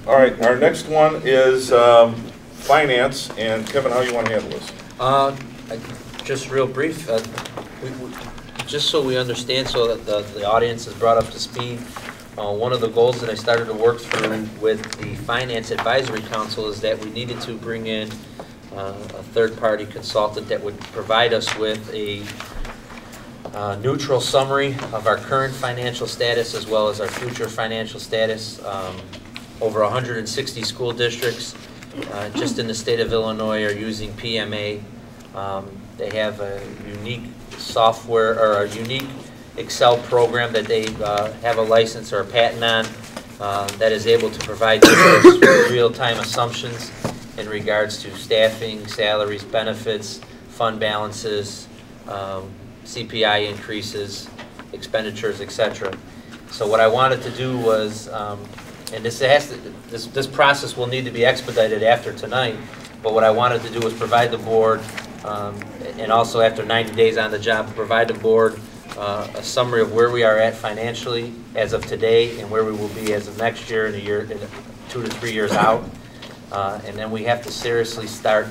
All right, our next one is finance, and Kevin, how you want to handle this? Just real brief, just so we understand, so that the audience is brought up to speed. One of the goals that I started to work through with the Finance Advisory Council is that we needed to bring in a third-party consultant that would provide us with a neutral summary of our current financial status as well as our future financial status. Over 160 school districts just in the state of Illinois are using PMA. They have a unique software or a unique Excel program that they have a license or a patent on that is able to provide districts with real-time assumptions in regards to staffing, salaries, benefits, fund balances, CPI increases, expenditures, etc. So what I wanted to do was, and this process will need to be expedited after tonight, but what I wanted to do was provide the board, and also after 90 days on the job, provide the board a summary of where we are at financially as of today and where we will be as of next year and 2 to 3 years out. And then we have to seriously start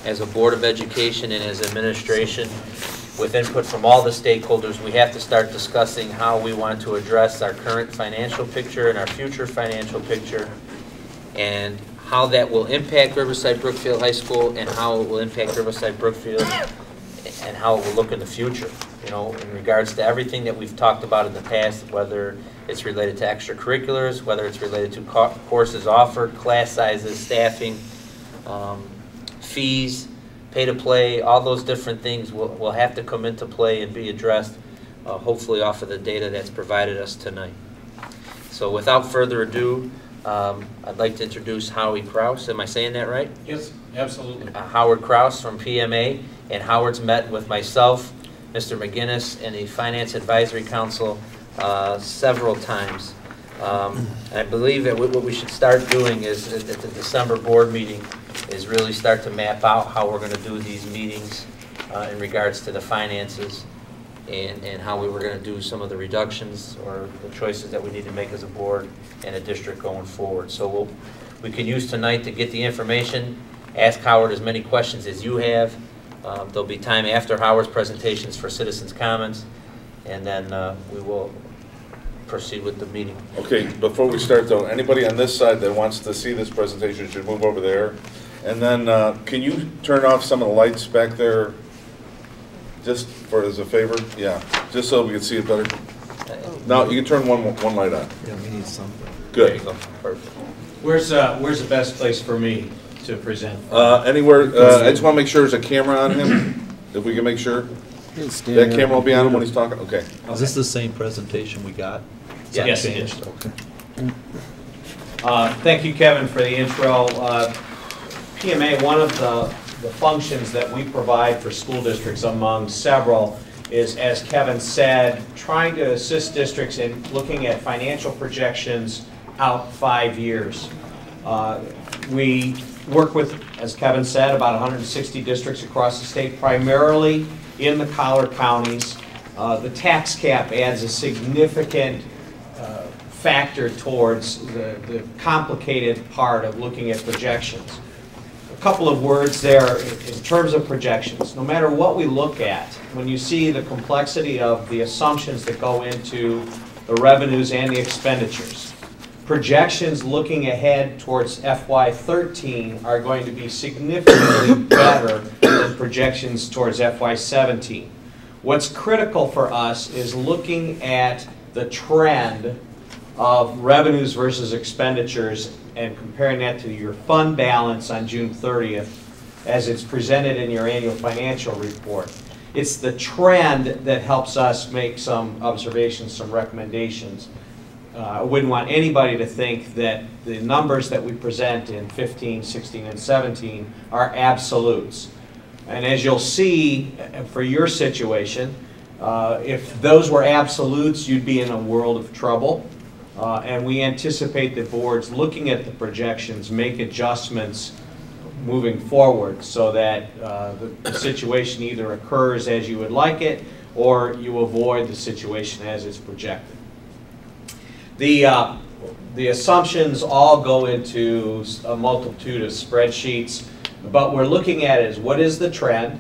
as a Board of Education and as administration, with input from all the stakeholders, we have to start discussing how we want to address our current financial picture and our future financial picture, and how that will impact Riverside Brookfield High School and how it will impact Riverside Brookfield and how it will look in the future. You know, in regards to everything that we've talked about in the past, whether it's related to extracurriculars, whether it's related to courses offered, class sizes, staffing, fees, pay to play, all those different things will have to come into play and be addressed, hopefully off of the data that's provided us tonight. So without further ado, I'd like to introduce Howie Kraus. Am I saying that right? Yes, absolutely. Howard Kraus from PMA, and Howard's met with myself, Mr. McGinnis, and the Finance Advisory Council several times. And I believe that what we should start doing is at the December board meeting is really start to map out how we're going to do these meetings in regards to the finances and how we were going to do some of the reductions or the choices that we need to make as a board and a district going forward. So we can use tonight to get the information, ask Howard as many questions as you have. There'll be time after Howard's presentations for citizens' comments, and then we will proceed with the meeting. Okay, before we start though, anybody on this side that wants to see this presentation should move over there. And then can you turn off some of the lights back there just for as a favor? Yeah, just so we can see it better. No, you can turn one light on. Yeah, we need something. Good. There you go. Perfect. Where's the best place for me to present? Anywhere. I just want to make sure there's a camera on him. If we can make sure that camera will be on him when he's talking. Okay. Is this the same presentation we got? Yes, it is. Okay. Thank you, Kevin, for the intro. PMA, one of the functions that we provide for school districts among several is, as Kevin said, trying to assist districts in looking at financial projections out 5 years. We work with, as Kevin said, about 160 districts across the state, primarily in the collar counties. The tax cap adds a significant factor towards the complicated part of looking at projections. A couple of words there in terms of projections. No matter what we look at, when you see the complexity of the assumptions that go into the revenues and the expenditures, projections looking ahead towards FY13 are going to be significantly better than projections towards FY17. What's critical for us is looking at the trend of revenues versus expenditures and comparing that to your fund balance on June 30th as it's presented in your annual financial report. It's the trend that helps us make some observations, some recommendations. I wouldn't want anybody to think that the numbers that we present in 15, 16, and 17 are absolutes. And as you'll see for your situation, if those were absolutes, you'd be in a world of trouble. And we anticipate that boards looking at the projections make adjustments moving forward so that the situation either occurs as you would like it or you avoid the situation as it's projected. The the assumptions all go into a multitude of spreadsheets, but we're looking at is what is the trend,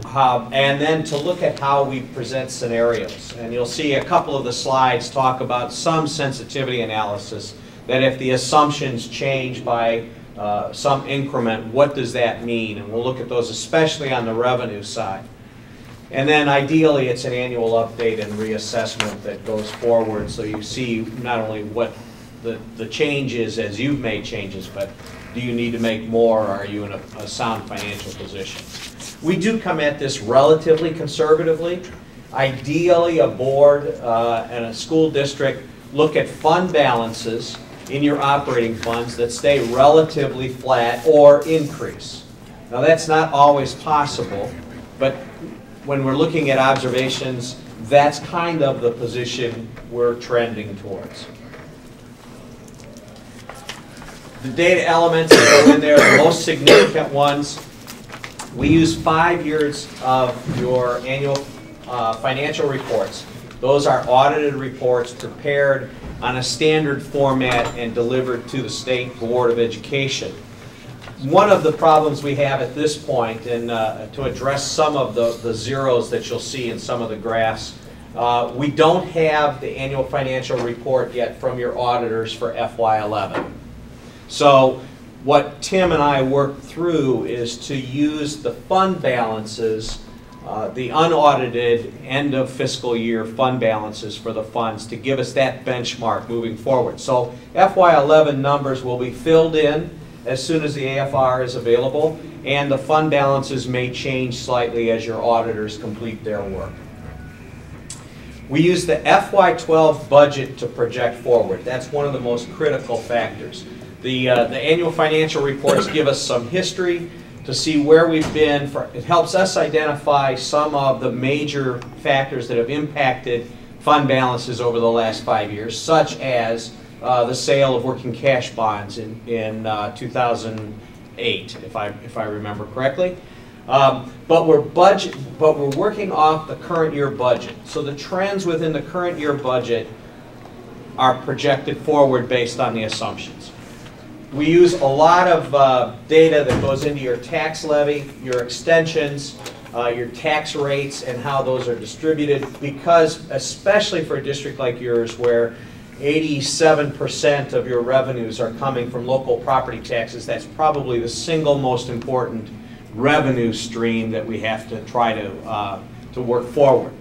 and then to look at how we present scenarios. And you'll see a couple of the slides talk about some sensitivity analysis, that if the assumptions change by some increment, what does that mean? And we'll look at those, especially on the revenue side. And then ideally, it's an annual update and reassessment that goes forward, so you see not only what the change is as you've made changes, but do you need to make more, or are you in a sound financial position? We do come at this relatively conservatively. Ideally, a board and a school district look at fund balances in your operating funds that stay relatively flat or increase. Now, that's not always possible, but when we're looking at observations, that's kind of the position we're trending towards. The data elements that go in there, the most significant ones, we use 5 years of your annual financial reports. Those are audited reports prepared on a standard format and delivered to the State Board of Education. One of the problems we have at this point, and to address some of the zeros that you'll see in some of the graphs, we don't have the annual financial report yet from your auditors for FY11. So what Tim and I worked through is to use the fund balances, the unaudited end of fiscal year fund balances for the funds to give us that benchmark moving forward. So FY11 numbers will be filled in as soon as the AFR is available, and the fund balances may change slightly as your auditors complete their work. We use the FY12 budget to project forward. That's one of the most critical factors. The annual financial reports give us some history to see where we've been. It helps us identify some of the major factors that have impacted fund balances over the last 5 years, such as the sale of working cash bonds in 2008, if I remember correctly. But we're working off the current year budget. So the trends within the current year budget are projected forward based on the assumptions. We use a lot of data that goes into your tax levy, your extensions, your tax rates, and how those are distributed, because especially for a district like yours where 87% of your revenues are coming from local property taxes, that's probably the single most important revenue stream that we have to try to work forward.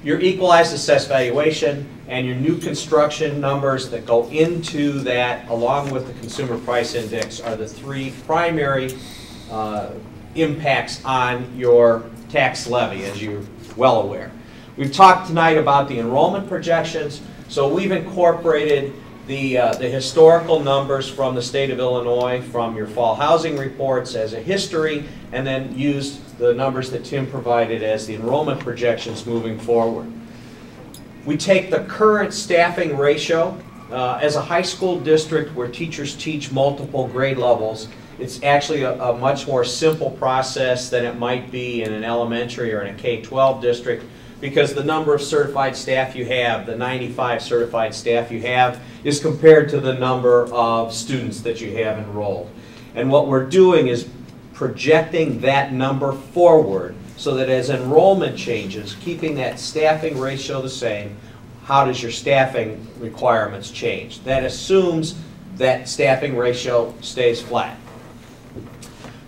Your equalized assessed valuation and your new construction numbers that go into that, along with the consumer price index, are the three primary impacts on your tax levy, as you're well aware. We've talked tonight about the enrollment projections, so we've incorporated the historical numbers from the state of Illinois, from your fall housing reports as a history, and then used the numbers that Tim provided as the enrollment projections moving forward. We take the current staffing ratio. As a high school district where teachers teach multiple grade levels, it's actually a much more simple process than it might be in an elementary or in a K-12 district, because the number of certified staff you have, the 95 certified staff you have, is compared to the number of students that you have enrolled. And what we're doing is projecting that number forward so that as enrollment changes, keeping that staffing ratio the same, how does your staffing requirements change? That assumes that staffing ratio stays flat.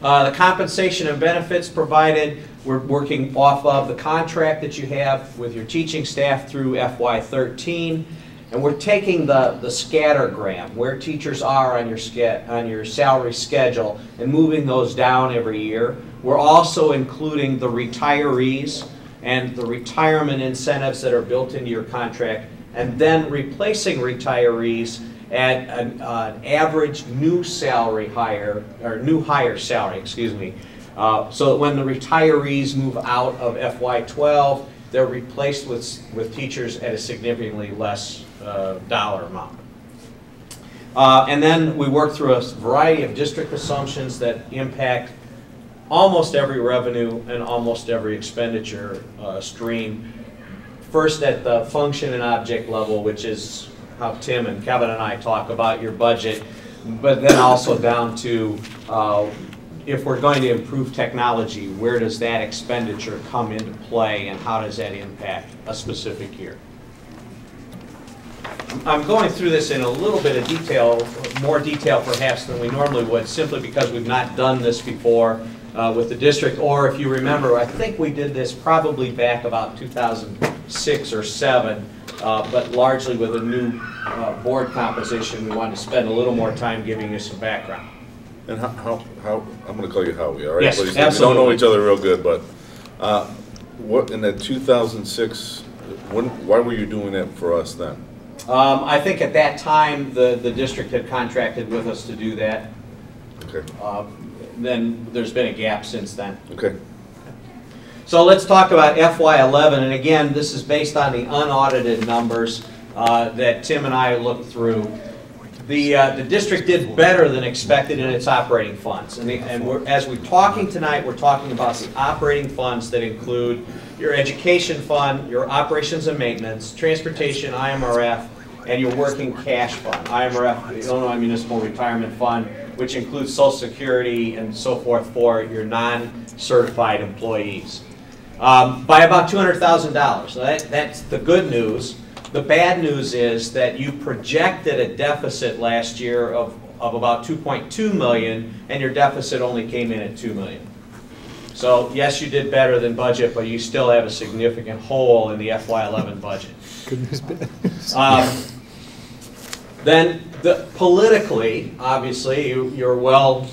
The compensation and benefits provided, we're working off of the contract that you have with your teaching staff through FY13, and we're taking the scattergram, where teachers are on your salary schedule, and moving those down every year. We're also including the retirees and the retirement incentives that are built into your contract, and then replacing retirees at an average new salary hire, or new hire salary, excuse me. So that when the retirees move out of FY12, they're replaced with teachers at a significantly less dollar amount. And then we work through a variety of district assumptions that impact almost every revenue and almost every expenditure stream. First at the function and object level, which is how Tim and Kevin and I talk about your budget, but then also down to if we're going to improve technology, where does that expenditure come into play and how does that impact a specific year? I'm going through this in a little bit of detail, more detail perhaps than we normally would, simply because we've not done this before with the district, or if you remember, I think we did this probably back about 2006 or 7, but largely with a new board composition, we wanted to spend a little more time giving you some background. And how I'm going to call you Howie, all right? Yes, Please. absolutely. We don't know each other real good, but what in that 2006, why were you doing that for us then? I think at that time, the district had contracted with us to do that. Okay. Then there's been a gap since then. Okay. So let's talk about FY11, and again, this is based on the unaudited numbers that Tim and I looked through. The district did better than expected in its operating funds, and as we're talking tonight, we're talking about the operating funds that include your education fund, your operations and maintenance, transportation, IMRF, and your working cash fund. IMRF, the Illinois Municipal Retirement Fund, which includes Social Security and so forth for your non-certified employees. By about $200,000. So that's the good news. The bad news is that you projected a deficit last year of about $2.2 million, and your deficit only came in at $2 million. So yes, you did better than budget, but you still have a significant hole in the FY11 budget. Then politically, obviously, you're well,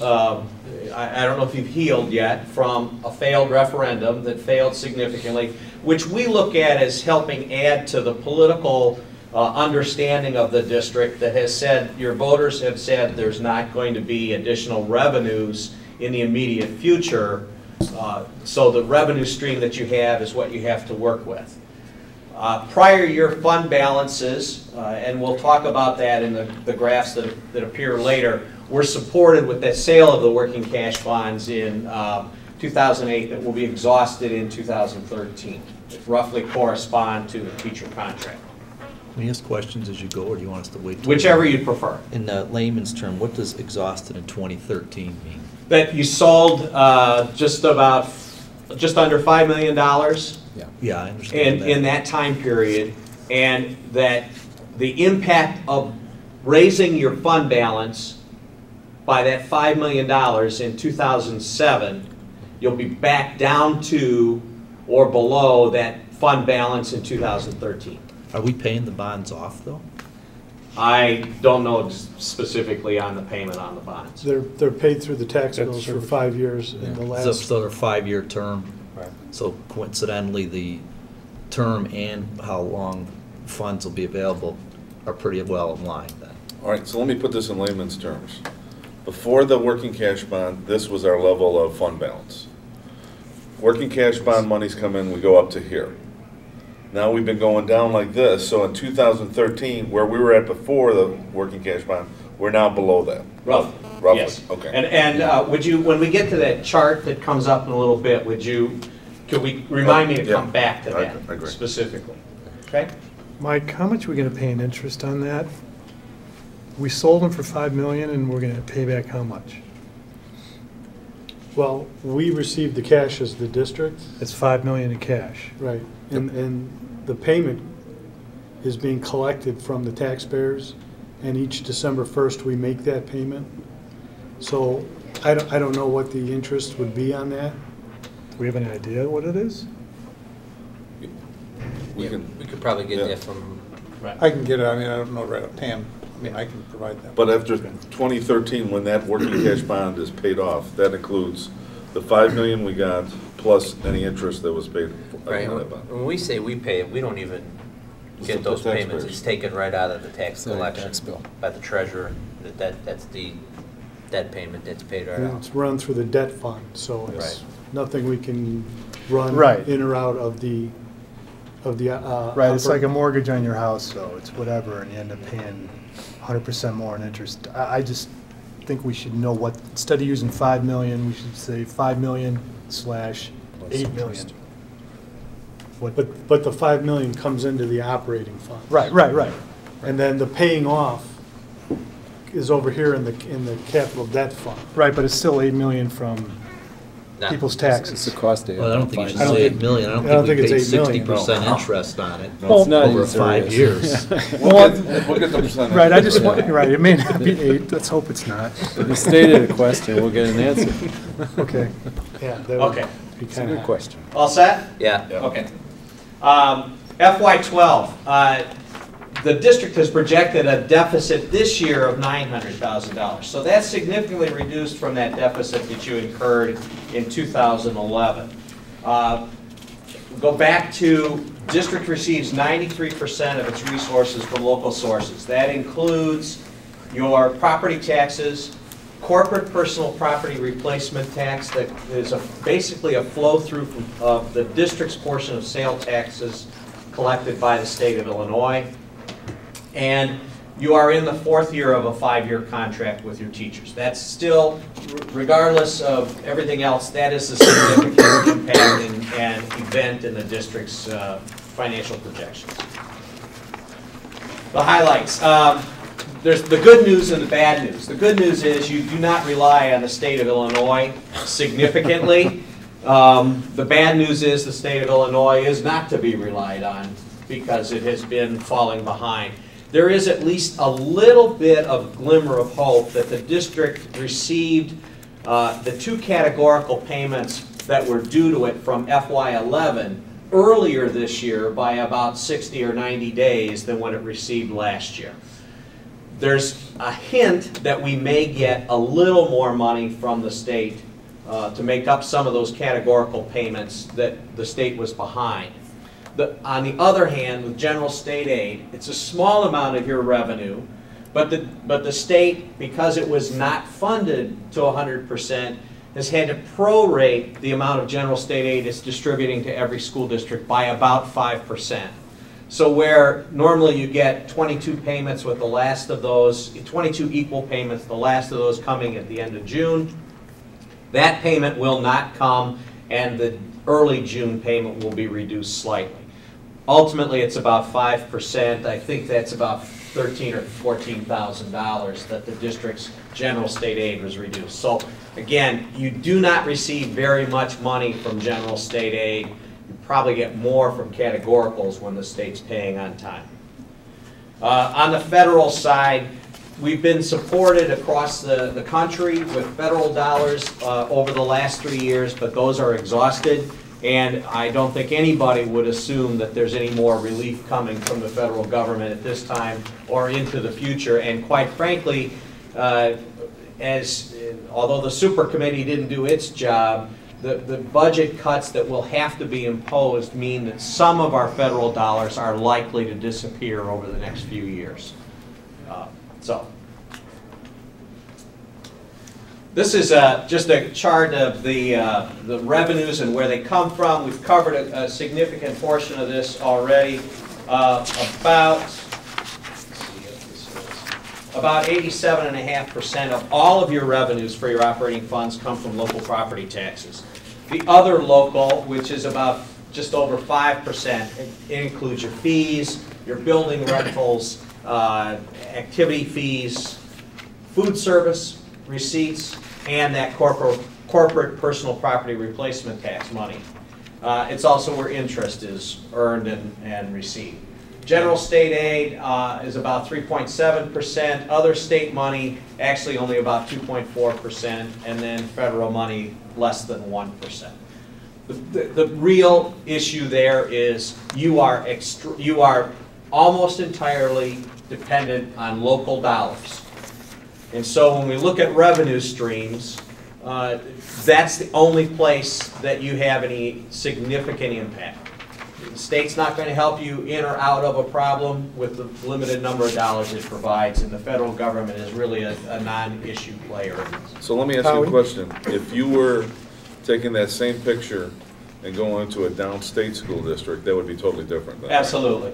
I don't know if you've healed yet from a failed referendum that failed significantly, which we look at as helping add to the political understanding of the district that has said, your voters have said there's not going to be additional revenues in the immediate future, so the revenue stream that you have is what you have to work with. Prior year fund balances, and we'll talk about that in the graphs that appear later, were supported with that sale of the working cash bonds in 2008 that will be exhausted in 2013. It roughly correspond to the teacher contract. Can you ask questions as you go, or do you want us to wait? Whichever you prefer. In layman's term, what does exhausted in 2013 mean? That you sold just under $5 million. Yeah, I understand In that time period, and that the impact of raising your fund balance by that $5 million in 2007, you'll be back down to or below that fund balance in 2013. Are we paying the bonds off, though? I don't know specifically on the payment on the bonds. They're paid through the tax bills for 5 years in the last. So they're 5-year term. Right. So coincidentally, the term and how long funds will be available are pretty well in line then. All right, so let me put this in layman's terms. Before the working cash bond, this was our level of fund balance. Working cash bond monies come in, we go up to here. Now we've been going down like this, so in 2013, where we were at before the working cash bond, we're now below that. Roughly. Yes. Okay. And would you, when we get to that chart that comes up in a little bit, could we remind me to come back to that I agree. specifically? Okay. Mike, how much are we going to pay in interest on that? We sold them for $5 million, and we're going to pay back how much? Well, we received the cash as the district. It's $5 million in cash. Right. And the payment is being collected from the taxpayers, and each December 1st we make that payment. So I don't know what the interest would be on that. Do we have any idea what it is? We could probably get that from. Right. I can get it, I mean, I don't know right up Pam, I mean, I can provide that. But after 2013, when that working cash bond is paid off, that includes the $5 million we got, plus any interest that was paid Right. on that bond. When we say we pay it, we don't even get the those payments. taxpayers. It's taken right out of the tax The collection tax bill. by the treasurer. That's the debt payment that's paid right And out. it's run through the debt fund, so it's Right. nothing we can run Right. in or out of the Right, it's like a mortgage on your house, so it's whatever, and you end up paying 100% more in interest. I just think we should know what, instead of using 5 million, we should say 5 million slash 8 million. What, But the $5 million comes into the operating fund. right. And then the paying off is over here in the capital debt fund. Right, but it's still 8 million from Not- people's It's taxes. the cost they have. Well, I don't to think you should finance say it. 8 million. I I don't don't think we think paid it's 8 million. 60% interest on it It's not over as 5 years. We'll get the percentage. Right, I just want, right, it may not be 8, let's hope it's not. If you stated a question, we'll get an answer. Okay. Yeah, that would Okay. be It's a kind good of. question. All set? Yeah. Okay. FY12, the district has projected a deficit this year of $900,000. So that's significantly reduced from that deficit that you incurred in 2011. Go back to, district receives 93% of its resources from local sources. That includes your property taxes, corporate personal property replacement tax that is basically a flow-through of the district's portion of sale taxes collected by the state of Illinois. And you are in the 4th year of a 5-year contract with your teachers. That's still, regardless of everything else, that is a significant impact and event in the district's financial projections. The highlights. There's the good news and the bad news. The good news is you do not rely on the state of Illinois significantly. The bad news is the state of Illinois is not to be relied on because it has been falling behind. There is at least a little bit of glimmer of hope that the district received the 2 categorical payments that were due to it from FY11 earlier this year by about 60 or 90 days than what it received last year. There's a hint that we may get a little more money from the state to make up some of those categorical payments that the state was behind. On the other hand, with general state aid, it's a small amount of your revenue, but the state, because it was not funded to 100%, has had to prorate the amount of general state aid it's distributing to every school district by about 5%. So where normally you get 22 payments with the last of those, 22 equal payments, the last of those coming at the end of June, that payment will not come and the early June payment will be reduced slightly. Ultimately, it's about 5%. I think that's about $13,000 or $14,000 that the district's general state aid was reduced. So again, you do not receive very much money from general state aid. You probably get more from categoricals when the state's paying on time. On the federal side, we've been supported across the country with federal dollars over the last 3 years, but those are exhausted. And I don't think anybody would assume that there's any more relief coming from the federal government at this time or into the future. And quite frankly, although the super committee didn't do its job, the budget cuts that will have to be imposed mean that some of our federal dollars are likely to disappear over the next few years. This is just a chart of the revenues and where they come from. We've covered a significant portion of this already. About 87.5% of all of your revenues for your operating funds come from local property taxes. The other local, which is about just over 5%, it includes your fees, your building rentals, activity fees, food service, receipts, and that corporate personal property replacement tax money. It's also where interest is earned and received. General state aid is about 3.7%. Other state money, actually only about 2.4%. And then federal money, less than 1%. The real issue there is you are almost entirely dependent on local dollars. And so when we look at revenue streams, that's the only place that you have any significant impact. The state's not going to help you in or out of a problem with the limited number of dollars it provides, and the federal government is really a non-issue player. So let me ask you a question. If you were taking that same picture and going into a downstate school district, that would be totally different then, right? Absolutely.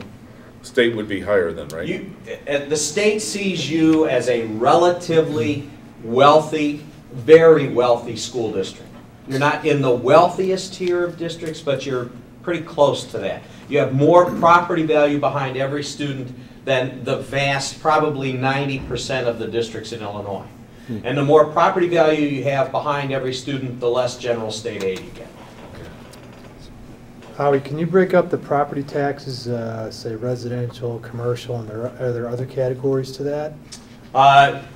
State would be higher then, right? The state sees you as a relatively wealthy, very wealthy school district. You're not in the wealthiest tier of districts, but you're pretty close to that. You have more property value behind every student than the vast, probably 90% of the districts in Illinois. And the more property value you have behind every student, the less general state aid you get. Howie, can you break up the property taxes, say residential, commercial, and are there other categories to that?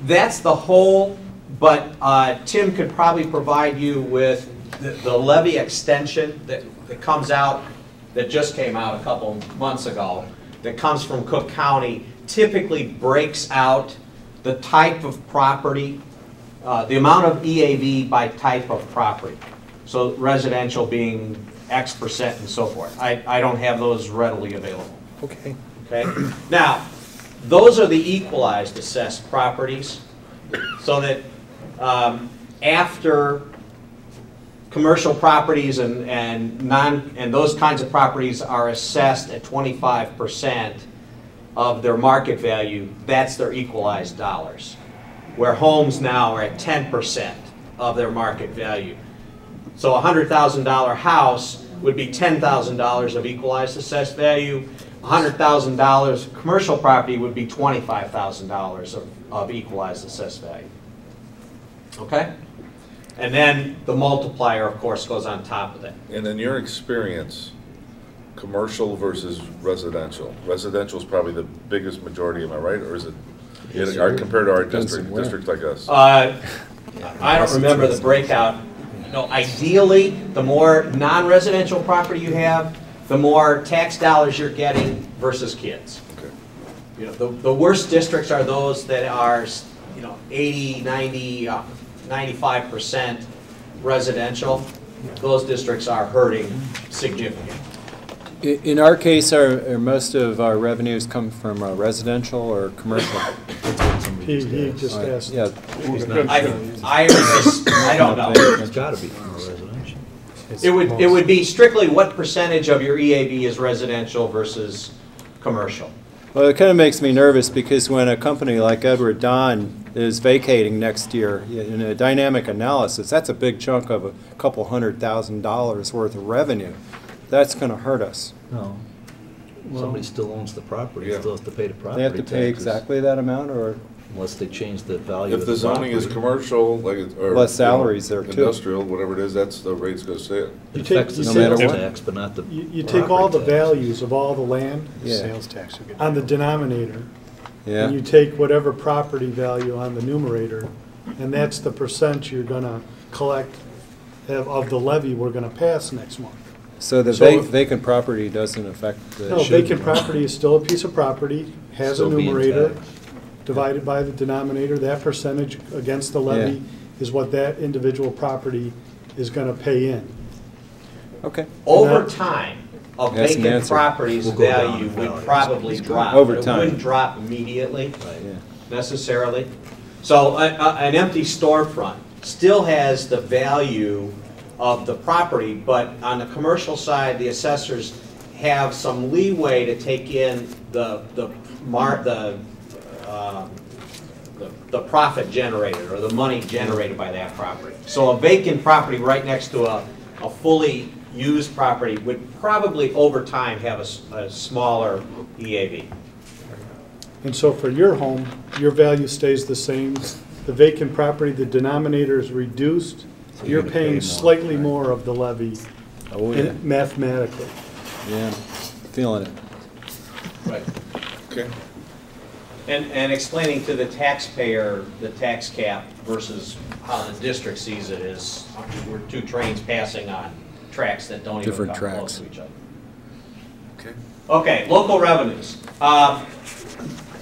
That's the whole, but Tim could probably provide you with the levy extension that comes out, that just came out a couple months ago, that comes from Cook County, typically breaks out the type of property, the amount of EAV by type of property. So residential being X percent and so forth. I don't have those readily available. Okay. Okay. Now, those are the equalized assessed properties, so that after commercial properties and those kinds of properties are assessed at 25% of their market value, that's their equalized dollars. Where homes now are at 10% of their market value. So a $100,000 house would be $10,000 of equalized assessed value. $100,000 commercial property would be $25,000 of equalized assessed value. Okay? And then the multiplier, of course, goes on top of that. And in your experience, commercial versus residential, residential is probably the biggest majority, am I right? Or is it, compared to our district like us? I don't remember the breakout. No, ideally, the more non-residential property you have, the more tax dollars you're getting versus kids. Okay. You know, the worst districts are those that are, 80, 90, 95% residential. Those districts are hurting significantly. In our case, most of our revenues come from residential or commercial? He just asked. Yeah. I don't know. It's got to be from residential. It would be strictly what percentage of your EAB is residential versus commercial. Well, it kind of makes me nervous because when a company like Edward Don is vacating next year, in a dynamic analysis, that's a big chunk of a couple $100,000 worth of revenue. That's going to hurt us. No. Somebody still owns the property, still has to pay the property They have to pay taxes, exactly that amount, or unless they change the value If of the zoning is property. commercial, or Less salaries there, too. industrial, whatever it is, that's the rate's going to stay. It You take- affects the you sales take- tax, but not the You take all the property tax. values of all the land Yeah. Sales tax would get. on the denominator, yeah. and you take whatever property value on the numerator, and that's the percent you're gonna collect of the levy we're gonna pass next month. So the So- vacant property doesn't affect the. No, vacant property is still a piece of property, has a Still being numerator, taxed. divided by the denominator, that percentage against the levy is what that individual property is gonna pay in. Okay. Over time, a That's an vacant answer. property's We'll go down value in would value. probably It's drop. Over but time. It wouldn't drop immediately, Yeah. necessarily. So an empty storefront still has the value of the property, but on the commercial side, the assessors have some leeway to take in the profit generated or the money generated by that property. So a vacant property right next to a fully used property would probably over time have a smaller EAV. And so for your home, your value stays the same. The vacant property, the denominator is reduced. You're gonna pay paying more, slightly right. more of the levy Oh, yeah. mathematically. Yeah. Feeling it. Right. Okay. And explaining to the taxpayer the tax cap versus how the district sees it is we're two trains passing on tracks that don't even Different come close tracks. to each other. Okay. Okay, local revenues.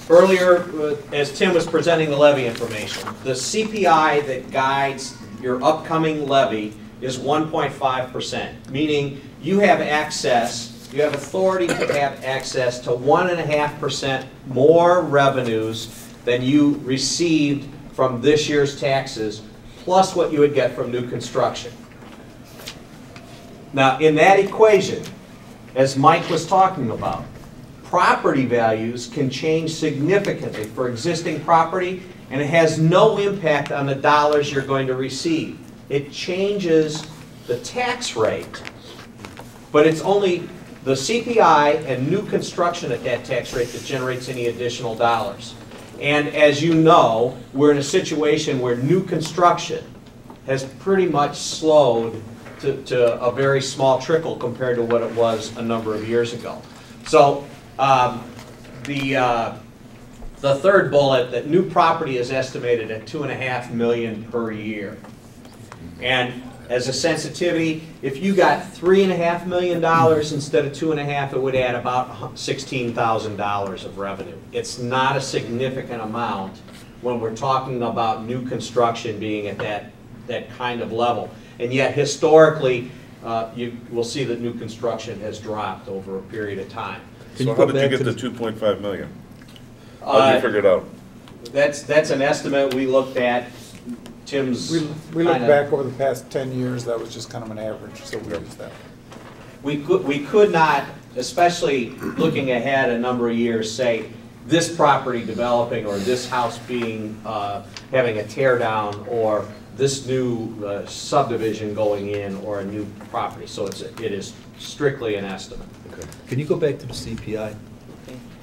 Earlier, as Tim was presenting the levy information, the CPI that guides your upcoming levy is 1.5%, meaning you have access, you have authority to have access to 1.5% more revenues than you received from this year's taxes, plus what you would get from new construction. Now, in that equation, as Mike was talking about, property values can change significantly for existing property, and it has no impact on the dollars you're going to receive. It changes the tax rate But it's only the CPI and new construction at that tax rate that generates any additional dollars. And as you know, we're in a situation where new construction has pretty much slowed to a very small trickle compared to what it was a number of years ago. So the third bullet, that new property is estimated at $2.5 million per year. And as a sensitivity, if you got $3.5 million instead of 2.5, it would add about $16,000 of revenue. It's not a significant amount when we're talking about new construction being at that kind of level. And yet historically, you will see that new construction has dropped over a period of time. So how did you get the 2.5 million? How did you figure it out? That's an estimate we looked at. Tim's We look back over the past 10 years, that was just kind of an average, so we used that. We could not, especially looking ahead a number of years, say this property developing or this house being having a tear down or this new subdivision going in or a new property. So it is strictly an estimate. Okay. Can you go back to the CPI?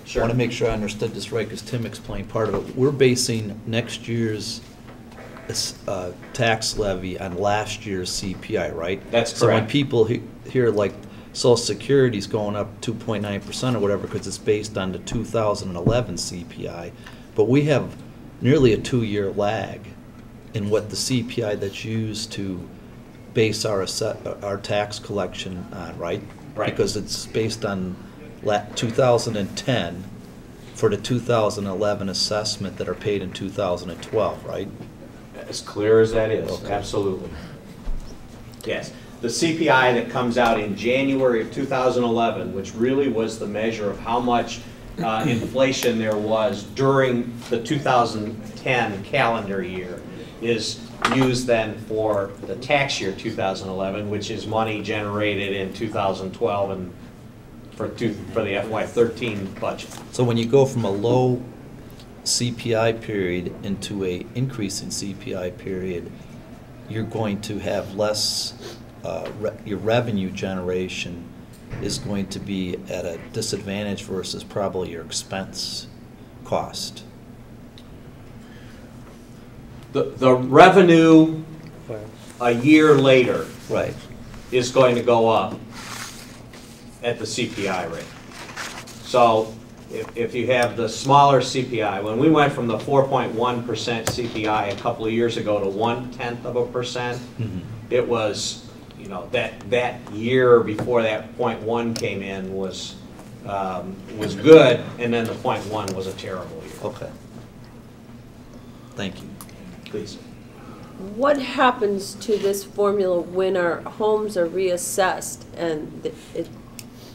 Sure. I want to make sure I understood this right, because Tim explained part of it. We're basing next year's tax levy on last year's CPI, right? That's So when correct. people hear like Social Security's going up 2.9% or whatever because it's based on the 2011 CPI, but we have nearly a 2-year lag in what the CPI that's used to base our tax collection on, right? Right. Because it's based on 2010 for the 2011 assessment that are paid in 2012, right? As clear as that is, Okay. absolutely. Yes. The CPI that comes out in January of 2011, which really was the measure of how much inflation there was during the 2010 calendar year, is used then for the tax year 2011, which is money generated in 2012 and for the FY13 budget. So when you go from a low CPI period into a increasing CPI period, you're going to have less, your revenue generation is going to be at a disadvantage versus probably your expense cost. The revenue a year later Right. is going to go up at the CPI rate. So if you have the smaller CPI, when we went from the 4.1% CPI a couple of years ago to 0.1%, it was, you know, that year before that 0.1 came in was good, and then the 0.1 was a terrible year. Okay. Thank you. Please. What happens to this formula when our homes are reassessed and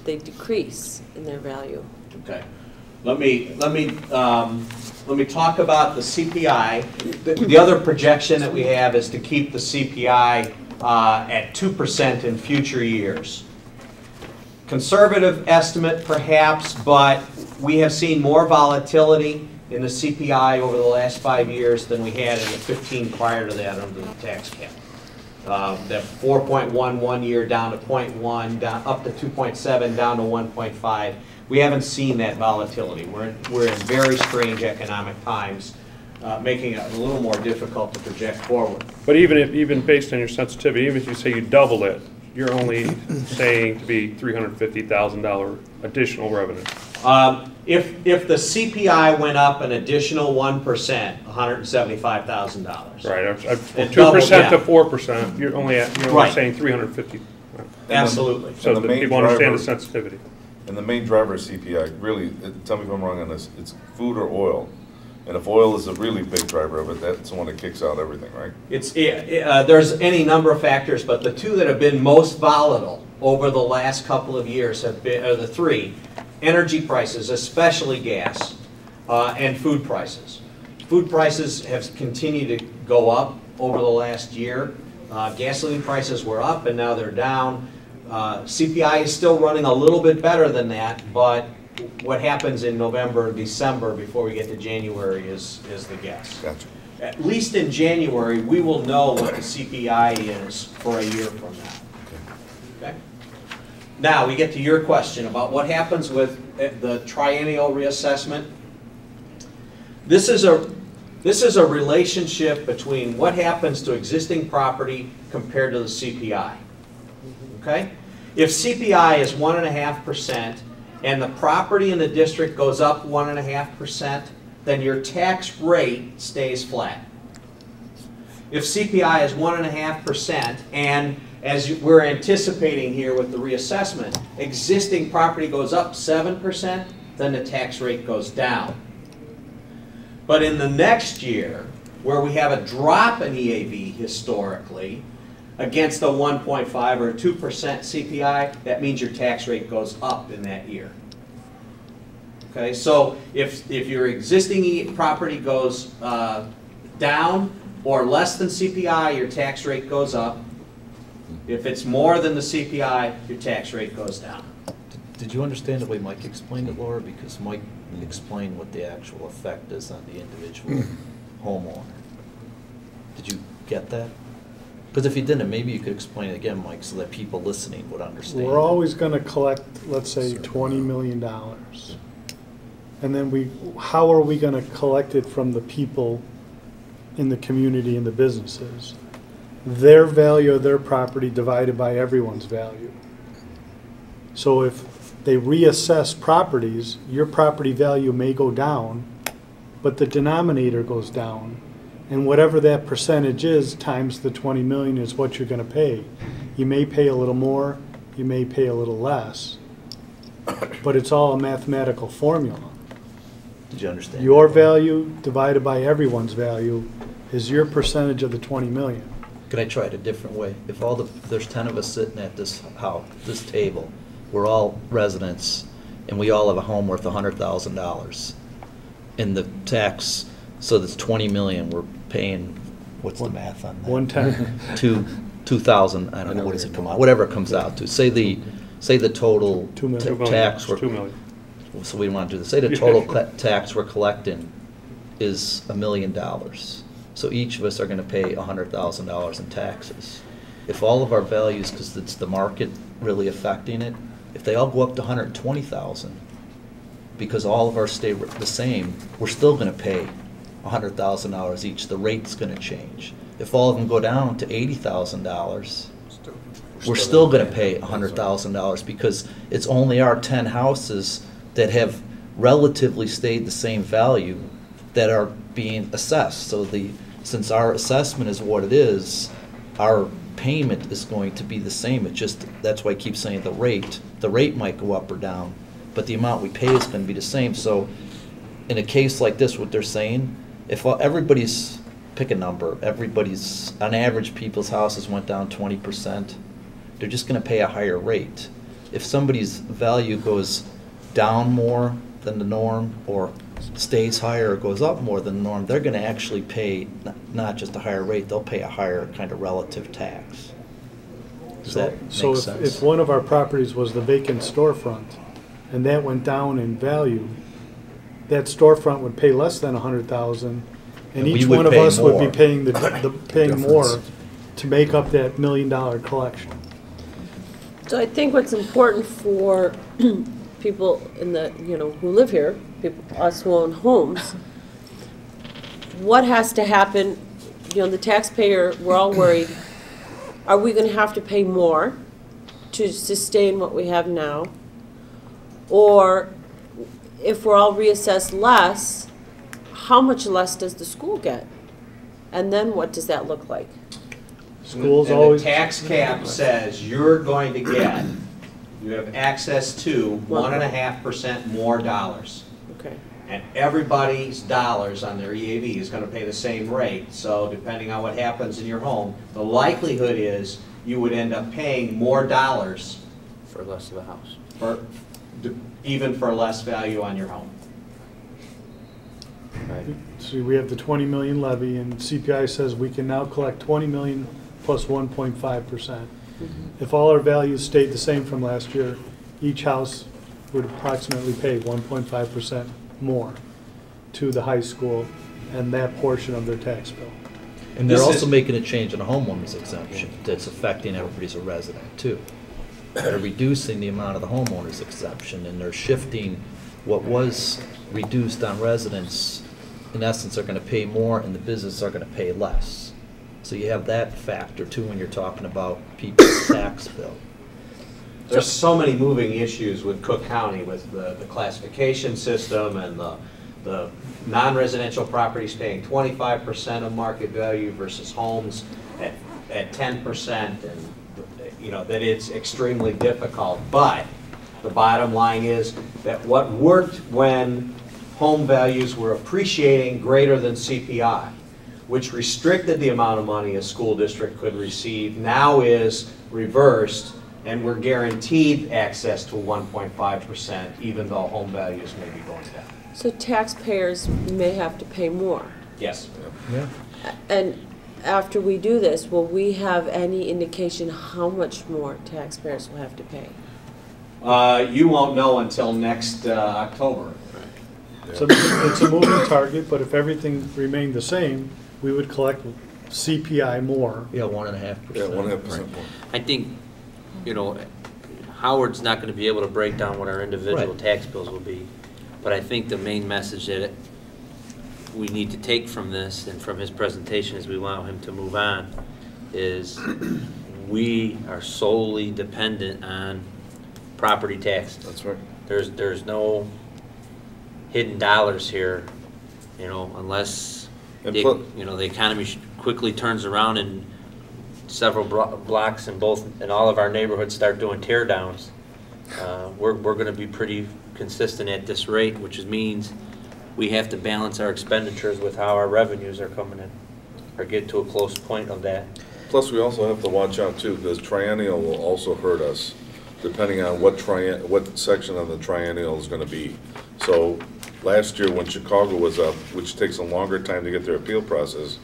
they decrease in their value? Okay. Let me talk about the CPI. The other projection that we have is to keep the CPI at 2% in future years. Conservative estimate perhaps, but we have seen more volatility in the CPI over the last 5 years than we had in the 15 prior to that under the tax cap. That 4.1 1 year down to 0.1, down up to 2.7, down to 1.5. We haven't seen that volatility. We're in very strange economic times, making it a little more difficult to project forward. But even based on your sensitivity, even if you say you double it, you're only saying to be $350,000 additional revenue. If the CPI went up an additional 1%, $175,000. Right, And 2% double, to yeah. 4%, you're only Right. saying 350. Absolutely. So And the that main people understand driver- the sensitivity. And the main driver of CPI, really, tell me if I'm wrong on this, it's food or oil. And if oil is a really big driver of it, that's the one that kicks out everything, right? There's any number of factors, but the two that have been most volatile over the last couple of years have been, the three: energy prices, especially gas, and food prices. Food prices have continued to go up over the last year. Gasoline prices were up and now they're down. CPI is still running a little bit better than that, but what happens in November and December before we get to January is the guess. Gotcha. At least in January, we will know what the CPI is for a year from now. Okay? Now, we get to your question about what happens with the triennial reassessment. This is a relationship between what happens to existing property compared to the CPI. Okay? If CPI is 1.5% and the property in the district goes up 1.5%, then your tax rate stays flat. If CPI is 1.5% and as we're anticipating here with the reassessment, existing property goes up 7%, then the tax rate goes down. But in the next year, where we have a drop in EAV historically, against a 1.5 or 2% CPI, that means your tax rate goes up in that year. Okay, so if your existing property goes down or less than CPI, your tax rate goes up. If it's more than the CPI, your tax rate goes down. Did you understand the way Mike explained it, Laura? Because Mike explained what the actual effect is on the individual homeowner. Did you get that? Because if you didn't, maybe you could explain it again, Mike, so that people listening would understand. We're always going to collect, let's say, $20 million. And then how are we going to collect it from the people in the community and the businesses? Their value of their property divided by everyone's value. So if they reassess properties, your property value may go down, but the denominator goes down. And whatever that percentage is times the 20 million is what you're going to pay. You may pay a little more, you may pay a little less, but it's all a mathematical formula. Did you understand? Your value divided by everyone's value is your percentage of the 20 million. Can I try it a different way? If there's 10 of us sitting at this house, this table, we're all residents, and we all have a home worth $100,000, and the tax, so that's 20 million, we're paying, what's the math on that? 110. 2,000, I don't know, what does it come out, whatever it comes out to. Say the total $2 million. tax $2 million. So we don't want to do this. Say the total tax we're collecting is $1 million. So each of us are going to pay $100,000 in taxes. If all of our values, because it's the market really affecting it, if they all go up to 120,000, because all of ours stay the same, we're still going to pay $100,000 each. The rate's going to change. If all of them go down to $80,000, we're still going to pay $100,000 because it's only our 10 houses that have relatively stayed the same value that are being assessed. So since our assessment is what it is, our payment is going to be the same. That's why I keep saying the rate might go up or down, but the amount we pay is going to be the same. So in a case like this, what they're saying, if everybody's, pick a number, on average people's houses went down 20%, they're just going to pay a higher rate. If somebody's value goes down more than the norm or stays higher or goes up more than the norm, they're going to actually pay not just a higher rate, they'll pay a higher kind of relative tax. Does that make sense? So if one of our properties was the vacant storefront and that went down in value, that storefront would pay less than $100,000, and each one of us would be paying paying more to make up that $1 million collection. So I think what's important for people who live here, us who own homes, what has to happen, the taxpayer, we're all worried, are we going to have to pay more to sustain what we have now? Or if we're all reassessed less, how much less does the school get? And then what does that look like? Schools and always. The tax cap says you're going to get, you have access to 1.5% more dollars. Okay. And everybody's dollars on their EAV is going to pay the same rate. So depending on what happens in your home, the likelihood is you would end up paying more dollars For less of the house. even for less value on your home. Right. So we have the 20 million levy, and CPI says we can now collect 20 million plus 1.5%. If all our values stayed the same from last year, each house would approximately pay 1.5% more to the high school and that portion of their tax bill. And they're also making a change in a homeowner's exemption that's affecting everybody as a resident too. they're reducing the amount of the homeowner's exception, and they're shifting what was reduced on residents, in essence, are gonna pay more, and the businesses are gonna pay less. So you have that factor too when you're talking about people's tax bill. There's so many moving issues with Cook County with the classification system and the non-residential properties paying 25% of market value versus homes at 10%, and you know that it's extremely difficult. But the bottom line is that what worked when home values were appreciating greater than CPI, which restricted the amount of money a school district could receive, now is reversed, and we're guaranteed access to 1.5% even though home values may be going down. So taxpayers may have to pay more. Yes. Yeah. And after we do this, will we have any indication how much more taxpayers will have to pay? You won't know until next October. So it's a moving target, but if everything remained the same, we would collect CPI more. Yeah, 1.5%. Yeah, 1.5% more. I think, you know, Howard's not gonna be able to break down what our individual Right. tax bills will be. But I think the main message that we need to take from this and from his presentation as we allow him to move on is we are solely dependent on property taxes. That's right. There's no hidden dollars here, you know, unless And the, pl- you know, the economy quickly turns around and several blocks in all of our neighborhoods start doing tear downs. We're going to be pretty consistent at this rate, which means we have to balance our expenditures with how our revenues are coming in, or get to a close point of that. Plus, we also have to watch out too, because triennial will also hurt us, depending on what section of the triennial is going to be. So last year when Chicago was up, which takes a longer time to get their appeal process,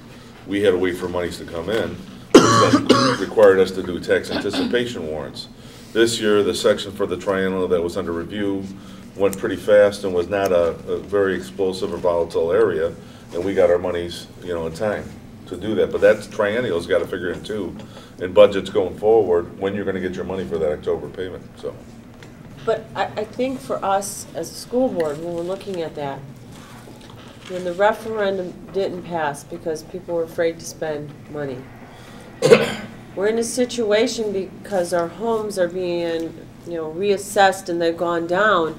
we had to wait for monies to come in, which then required us to do tax anticipation warrants. This year, the section for the triennial that was under review went pretty fast and was not a very explosive or volatile area, and we got our monies, you know, in time to do that. But that triennial's got to figure in too, in budgets going forward, when you're going to get your money for that October payment. So, But I think for us as a school board, when we're looking at that, when the referendum didn't pass because people were afraid to spend money, we're in a situation because our homes are being, you know, reassessed and they've gone down,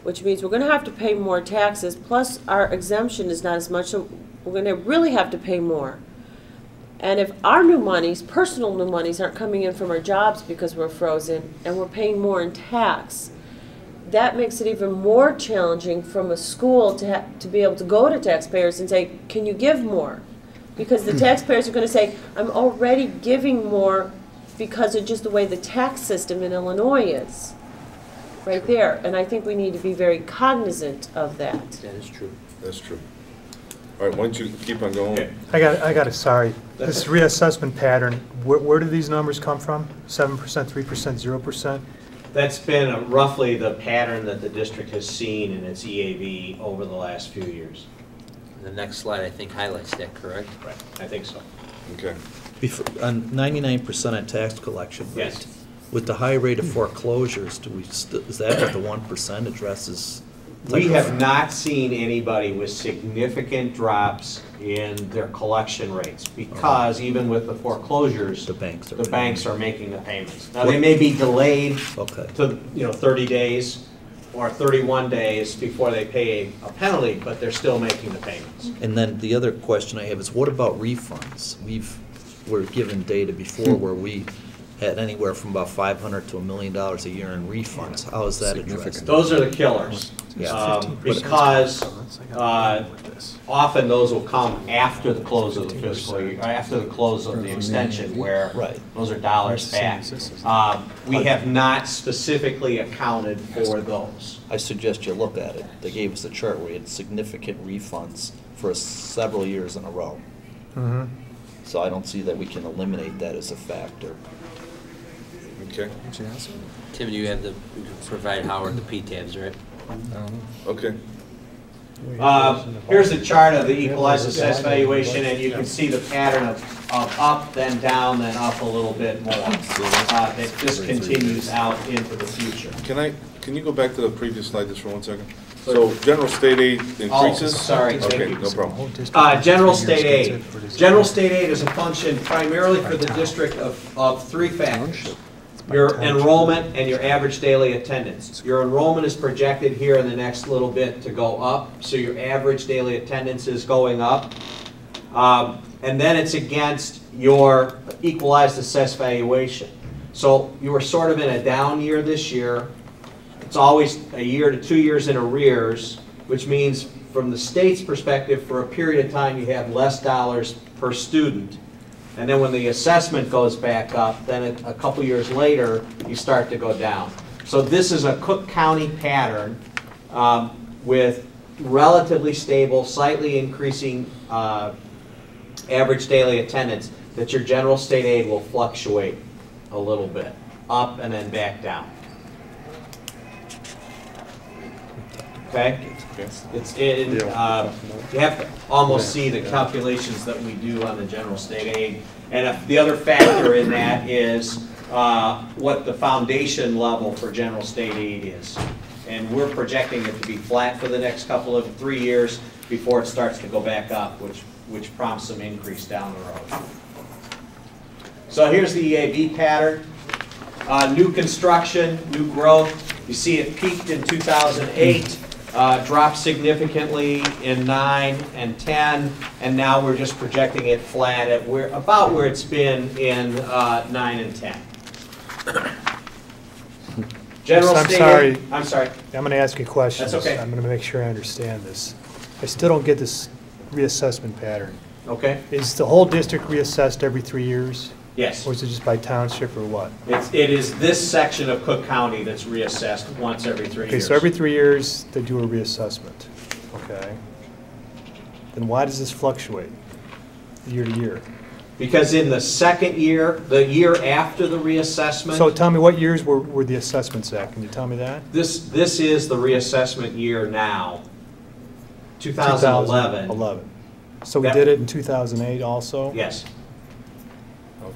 which means we're going to have to pay more taxes, plus our exemption is not as much, so we're going to really have to pay more. And if our new monies, personal new monies, aren't coming in from our jobs because we're frozen and we're paying more in tax, that makes it even more challenging from a school to be able to go to taxpayers and say, can you give more? Because the taxpayers are going to say, I'm already giving more because of just the way the tax system in Illinois is. Right there. And I think we need to be very cognizant of that. That is true. that's true. All right, why don't you keep on going? I got it, sorry. This reassessment pattern, where do these numbers come from? 7%, 3%, 0%? That's been roughly the pattern that the district has seen in its EAV over the last few years. The next slide, I think, highlights that, correct? Right, I think so. Okay. On 99% on tax collection rate. Yes. With the high rate of foreclosures, is that what the 1% addresses? We have not seen anybody with significant drops in their collection rates because even with the foreclosures, The banks are the paying. banks are making the payments. Now, they may be delayed Okay. to, 30 days or 31 days before they pay a penalty, but they're still making the payments. And then the other question I have is, what about refunds? We're given data before where we had anywhere from about $500 to $1 million a year in refunds. How is that addressed? Those are the killers. Yeah. Because often those will come after the close of the fiscal year, or after the close of the extension, where Right. those are dollars back. We have not specifically accounted for those. I suggest you look at it. They gave us a chart where we had significant refunds for several years in a row. Mm-hmm. So I don't see that we can eliminate that as a factor. Okay. Tim, you can provide Howard the P-tabs, right? Okay. Here's a chart of the equalized assessed valuation, and you can see the pattern of up, then down, then up a little bit more. It just continues out into the future. Can you go back to the previous slide just for 1 second? So general state aid increases? Oh, sorry, thank Okay, you. no problem. General state aid. General state aid is a function primarily for the district of three factors. Your enrollment and your average daily attendance. Your enrollment is projected here in the next little bit to go up, so your average daily attendance is going up. And then it's against your equalized assessed valuation. So you were sort of in a down year this year. It's always a year to 2 years in arrears, which means from the state's perspective, for a period of time, you have less dollars per student. And then when the assessment goes back up, then a couple years later, you start to go down. So this is a Cook County pattern with relatively stable, slightly increasing average daily attendance, that your general state aid will fluctuate a little bit, up and then back down. Okay? You have to almost see the calculations that we do on the general state aid. And the other factor in that is what the foundation level for general state aid is. And we're projecting it to be flat for the next 3 years before it starts to go back up, which prompts some increase down the road. So here's the EAV pattern. New construction, new growth. You see it peaked in 2008. Dropped significantly in 9 and 10, and now we're just projecting it flat at about where it's been in 9 and 10. General state aid. I'm sorry. I'm going to ask you a question. That's okay. I'm going to make sure I understand this. I still don't get this reassessment pattern. Okay. Is the whole district reassessed every 3 years? Yes. Or is it just by township or what? It is this section of Cook County that's reassessed once every 3 years. Okay, so every 3 years they do a reassessment. Okay. Then why does this fluctuate year to year? Because in the second year, the year after the reassessment. So tell me, what years were the assessments at? Can you tell me that? This is the reassessment year now. 2011. 11. So we did it in 2008 also? Yes.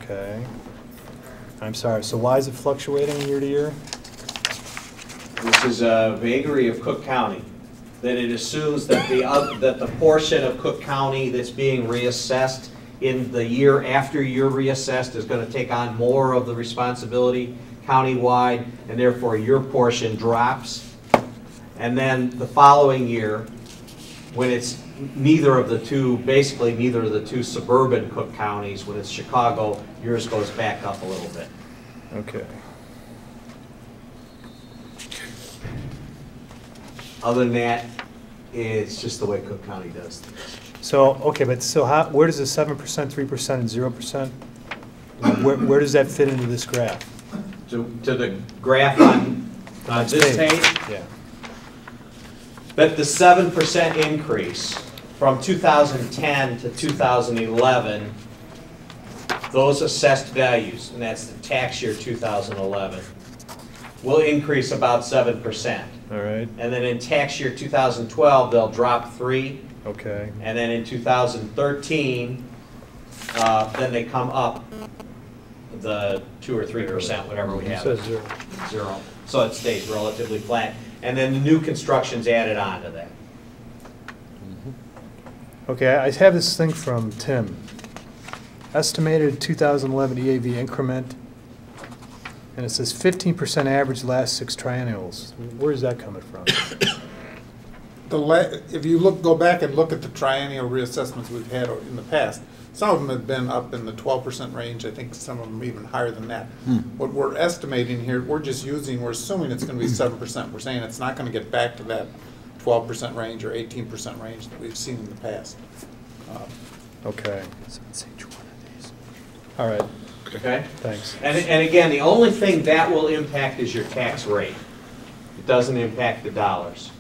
Okay. I'm sorry, so why is it fluctuating year to year? This is a vagary of Cook County, that it assumes that the portion of Cook County that's being reassessed in the year after you're reassessed is going to take on more of the responsibility countywide, and therefore your portion drops. And then the following year, when it's neither of the two, basically neither of the two suburban Cook counties, when it's Chicago, yours goes back up a little bit. Okay. Other than that, it's just the way Cook County does things. So, okay, but so where does the 7%, 3%, and 0%, where does that fit into this graph? To the graph on this page? Yeah. But the 7% increase from 2010 to 2011, those assessed values, and that's the tax year 2011, will increase about 7%. All right. And then in tax year 2012, they'll drop 3%. Okay. And then in 2013, then they come up the 2 or 3%, whatever we have. It says 0. 0. So it stays relatively flat. And then the new construction's added on to that. Okay, I have this thing from Tim. Estimated 2011 EAV increment, and it says 15% average last 6 triennials. Where is that coming from? If you go back and look at the triennial reassessments we've had in the past, some of them have been up in the 12% range. I think some of them even higher than that. What we're estimating here, we're assuming it's going to be 7%. We're saying it's not going to get back to that 12% range or 18% range that we've seen in the past. Okay. All right. Okay? Thanks. And again, the only thing that will impact is your tax rate. It doesn't impact the dollars.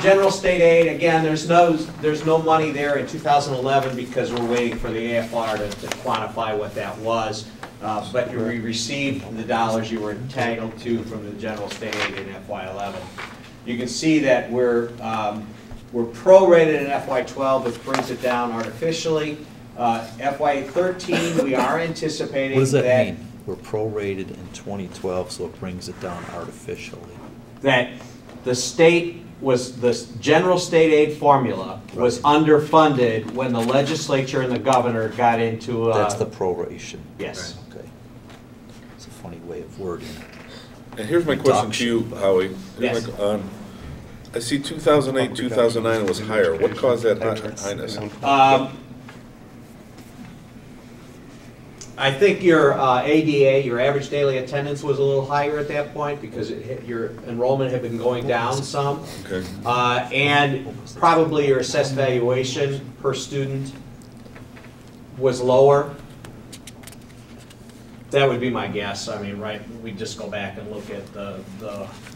General state aid, again, there's no money there in 2011 because we're waiting for the AFR to quantify what that was. but you received the dollars you were entitled to from the general state aid in FY11. You can see that we're prorated in FY12, which brings it down artificially. FY13, we are anticipating What does that mean? We're prorated in 2012, so it brings it down artificially. That the state was, the general state aid formula was underfunded when the legislature and the governor got into. That's the proration. Yes. Okay. It's a funny way of wording it. And here's my question to you, Howie. Yes. I see 2008, 2009 was higher. What caused that highness? I think your ADA, your average daily attendance, was a little higher at that point because your enrollment had been going down some. Okay. And probably your assessed valuation per student was lower. That would be my guess. I mean, right, we just go back and look at the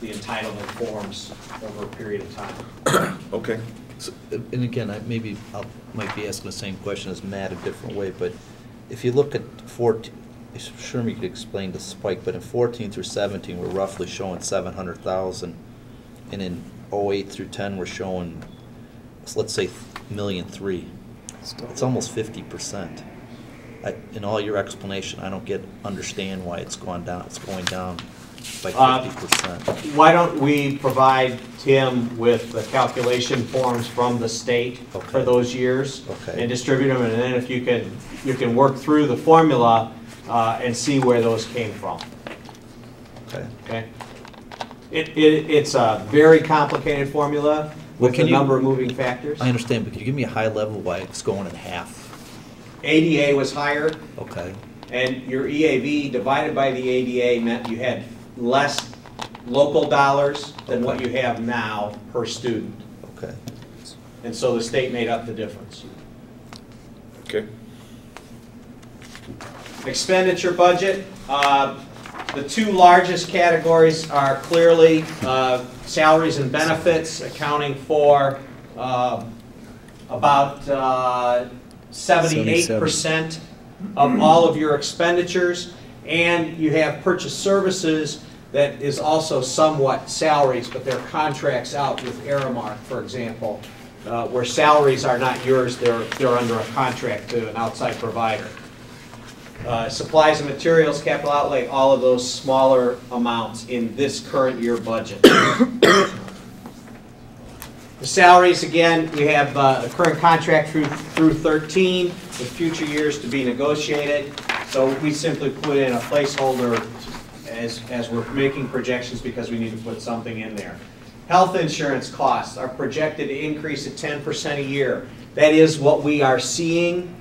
entitlement forms over a period of time. Okay. So, and again, I might be asking the same question as Matt a different way, but if you look at 14, sure you could explain the spike, but in 14 through 17, we're roughly showing 700,000, and in 08 through 10, we're showing, let's say, $1.3 million. It's almost 50%. In all your explanation, I don't understand why it's gone down. It's going down by 50%. Why don't we provide Tim with the calculation forms from the state for those years and distribute them, and then if you can work through the formula and see where those came from. Okay. It's a very complicated formula with a number of moving factors. I understand, but can you give me a high level why it's going in half? ADA was higher. Okay. And your EAV divided by the ADA meant you had less local dollars than what you have now per student. Okay. And so the state made up the difference. Okay. Expenditure budget. The two largest categories are clearly salaries and benefits, accounting for about 78% of all of your expenditures, and you have purchase services that is also somewhat salaries, but they're contracts out with Aramark, for example, where salaries are not yours, they're under a contract to an outside provider. Supplies and materials, capital outlay, all of those smaller amounts in this current year budget. The salaries, again, we have a current contract through 13, with future years to be negotiated. So we simply put in a placeholder as we're making projections because we need to put something in there. Health insurance costs are projected to increase at 10% a year. That is what we are seeing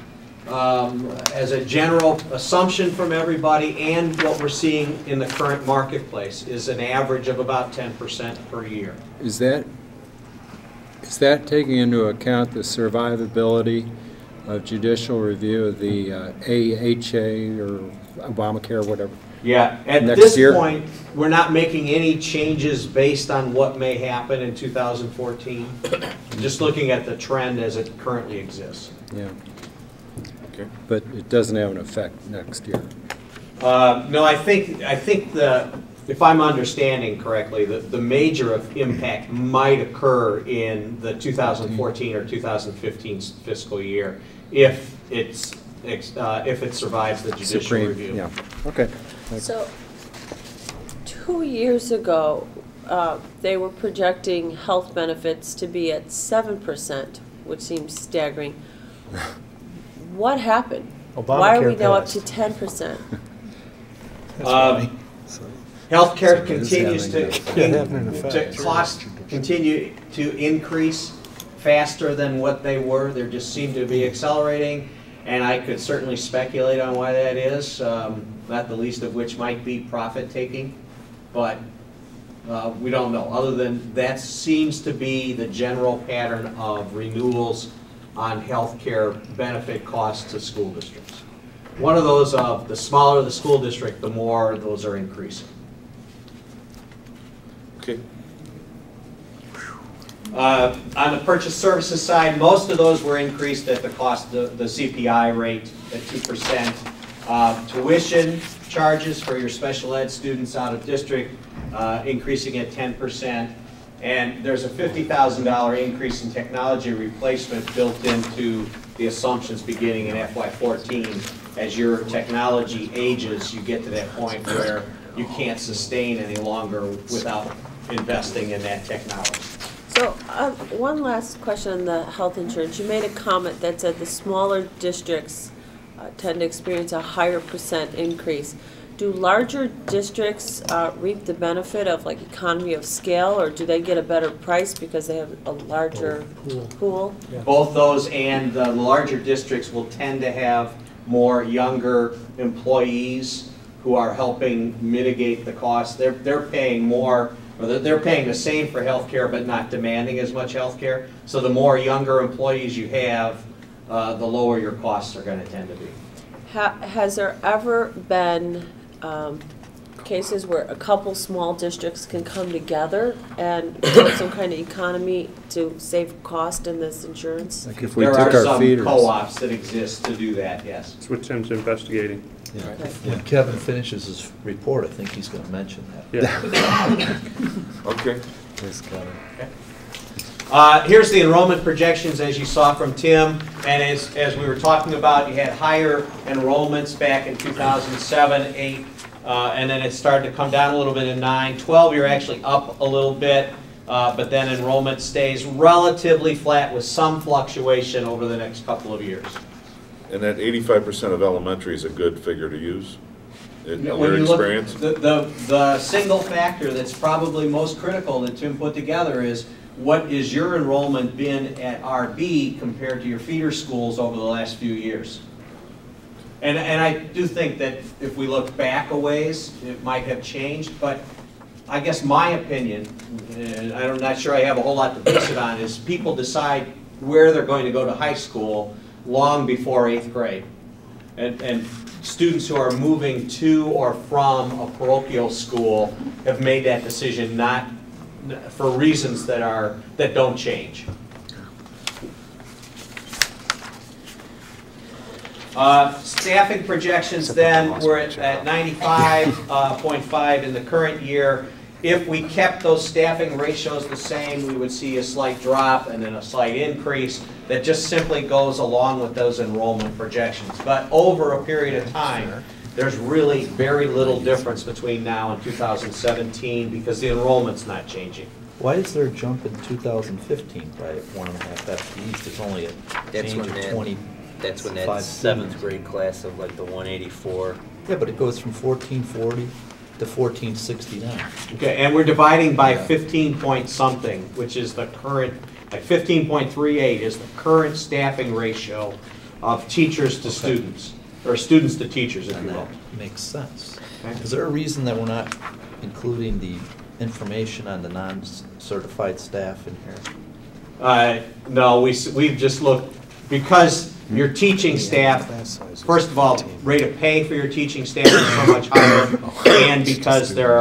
as a general assumption from everybody, and what we're seeing in the current marketplace is an average of about 10% per year. Is that taking into account the survivability of judicial review of the AHA or Obamacare, whatever? Yeah, at this point, we're not making any changes based on what may happen in 2014. Just looking at the trend as it currently exists. Yeah. Okay. But it doesn't have an effect next year. No, I think if I'm understanding correctly, the major impact might occur in the 2014 or 2015 fiscal year if it survives the judicial review. Yeah. Okay. Thanks. So, 2 years ago, they were projecting health benefits to be at 7%, which seems staggering. What happened? Why are we now up to 10%? Healthcare continues to cost continue to increase faster than what they were. They just seem to be accelerating, and I could certainly speculate on why that is, not the least of which might be profit taking, but we don't know. Other than that seems to be the general pattern of renewals on healthcare benefit costs to school districts. One of those, the smaller the school district, the more those are increasing. Okay. On the purchase services side, most of those were increased at the cost, the CPI rate at 2%. Tuition charges for your special ed students out of district increasing at 10%. And there's a $50,000 increase in technology replacement built into the assumptions beginning in FY14. As your technology ages, you get to that point where you can't sustain any longer without investing in that technology. So, one last question on the health insurance. You made a comment that said the smaller districts tend to experience a higher % increase. Do larger districts reap the benefit of like economy of scale, or do they get a better price because they have a larger pool? Yeah. Both those, and the larger districts will tend to have more younger employees who are helping mitigate the cost. They're paying more, or they're paying the same for health care but not demanding as much health care. So the more younger employees you have, the lower your costs are going to tend to be. Has there ever been cases where a couple small districts can come together and get some kind of economy to save cost in this insurance? Like if we There took are our feeders. some co-ops that exist to do that, yes. That's what Tim's investigating. Yeah. Okay. When Kevin finishes his report, I think he's going to mention that. Yeah. Okay. Yes, Kevin. Here's the enrollment projections as you saw from Tim, and as we were talking about, you had higher enrollments back in 2007, 8, and then it started to come down a little bit in 9. 12, you're actually up a little bit, but then enrollment stays relatively flat with some fluctuation over the next couple of years. And that 85% of elementary is a good figure to use in When your you look- experience? The single factor that's probably most critical that Tim put together is what is your enrollment been at RB compared to your feeder schools over the last few years? And I do think that if we look back a ways, it might have changed, but I guess my opinion, and I'm not sure I have a whole lot to base it on, is people decide where they're going to go to high school long before 8th grade. And students who are moving to or from a parochial school have made that decision not for reasons that don't change. Staffing projections then, we're at 95.5 in the current year. If we kept those staffing ratios the same, we would see a slight drop and then a slight increase that just simply goes along with those enrollment projections. But over a period of time, there's really very little difference between now and 2017 because the enrollment's not changing. Why is there a jump in 2015 by 1.5 FTEs? There's only a That's change when of that- 20. That's when that 7th grade class of like the 184. Yeah, but it goes from 1440 to 1469. Okay, and we're dividing by 15 point something, which is the current, like 15.38 is the current staffing ratio of teachers to students, or students to teachers, if And you will. that makes sense. Okay. Is there a reason that we're not including the information on the non-certified staff in here? No, we've just looked, because your teaching staff, first of all, rate of pay for your teaching staff is so much higher, and because there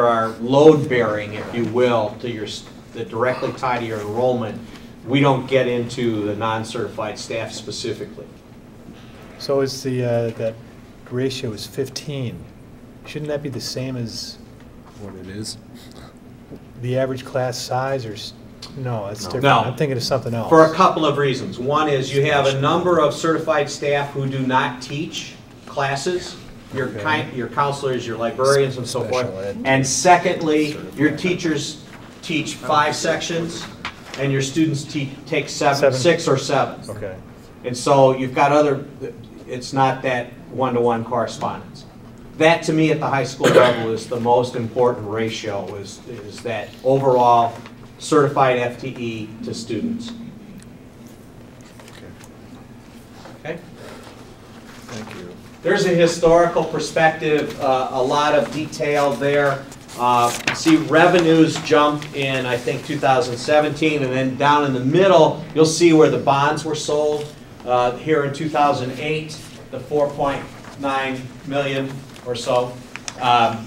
are load bearing, if you will, to your that directly tie to your enrollment, we don't get into the non-certified staff specifically. So is that ratio is 15. Shouldn't that be the same as What it is? the average class size, or no, that's different. No. I'm thinking of something else. For a couple of reasons. One is you have a number of certified staff who do not teach classes, your counselors, your librarians, and so forth. Special ed. And secondly, your teachers teach 5 sections, and your students take 6 or 7. Okay. And so you've got it's not that one-to-one correspondence. That, to me, at the high school level is the most important ratio, is that overall certified FTE to students. Okay? Thank you. There's a historical perspective, a lot of detail there. See, revenues jumped in, I think, 2017, and then down in the middle, you'll see where the bonds were sold. Here in 2008, the 4.9 million or so, that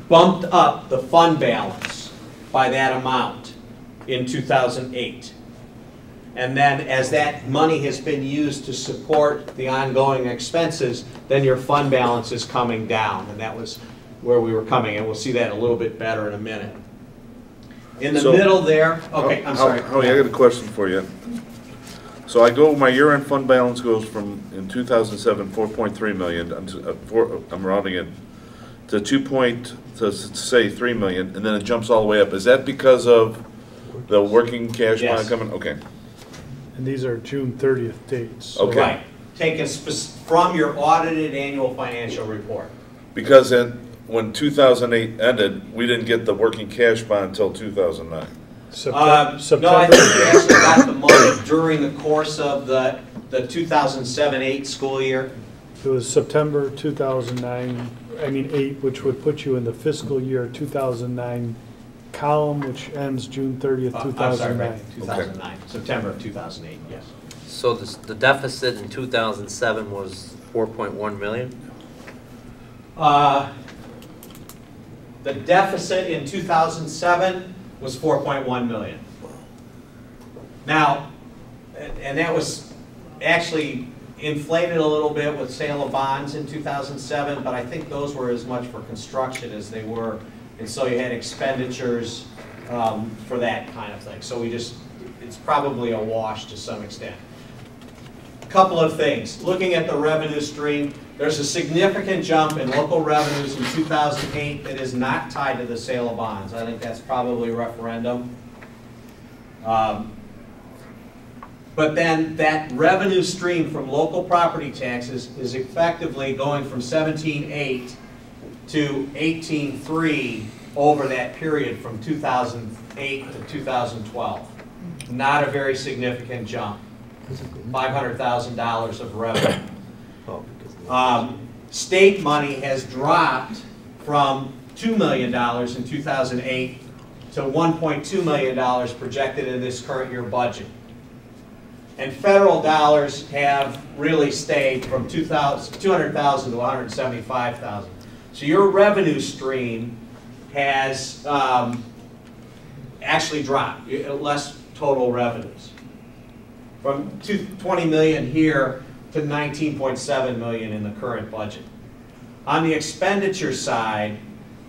bumped up the fund balance by that amount in 2008. And then as that money has been used to support the ongoing expenses, then your fund balance is coming down. And that was where we were coming, and we'll see that a little bit better in a minute. In the So- middle there, okay, I'm sorry. Howie, I got a question for you. So I go, my year-end fund balance goes from, in 2007, 4.3 million, I'm rounding it, to to say 3 million, and then it jumps all the way up. Is that because of the working cash Yes. bond coming? Okay. And these are June 30th dates. So Okay. Right, taken from your audited annual financial report. Because then, when 2008 ended, we didn't get the working cash bond until 2009. September. No, I think we actually got the money during the course of the 2007-8 school year. It was September 2009, 8, which would put you in the fiscal year 2009 column, which ends June 30th, I'm sorry, 2009. right, 2009, September of 2008, yes. So the deficit in 2007 was 4.1 million? The deficit in 2007 was 4.1 million. Now, and that was actually inflated a little bit with sale of bonds in 2007, but I think those were as much for construction as they were, and so you had expenditures for that kind of thing. So it's probably a wash to some extent. A couple of things. Looking at the revenue stream, there's a significant jump in local revenues in 2008 that is not tied to the sale of bonds. I think that's probably referendum. But then that revenue stream from local property taxes is effectively going from 17.8 to 18.3 over that period from 2008 to 2012. Not a very significant jump. $500,000 of revenue. State money has dropped from $2 million in 2008 to $1.2 million projected in this current year budget. And federal dollars have really stayed from 200,000 to 175,000. So your revenue stream has actually dropped, less total revenues. From 20 million here to 19.7 million in the current budget. On the expenditure side,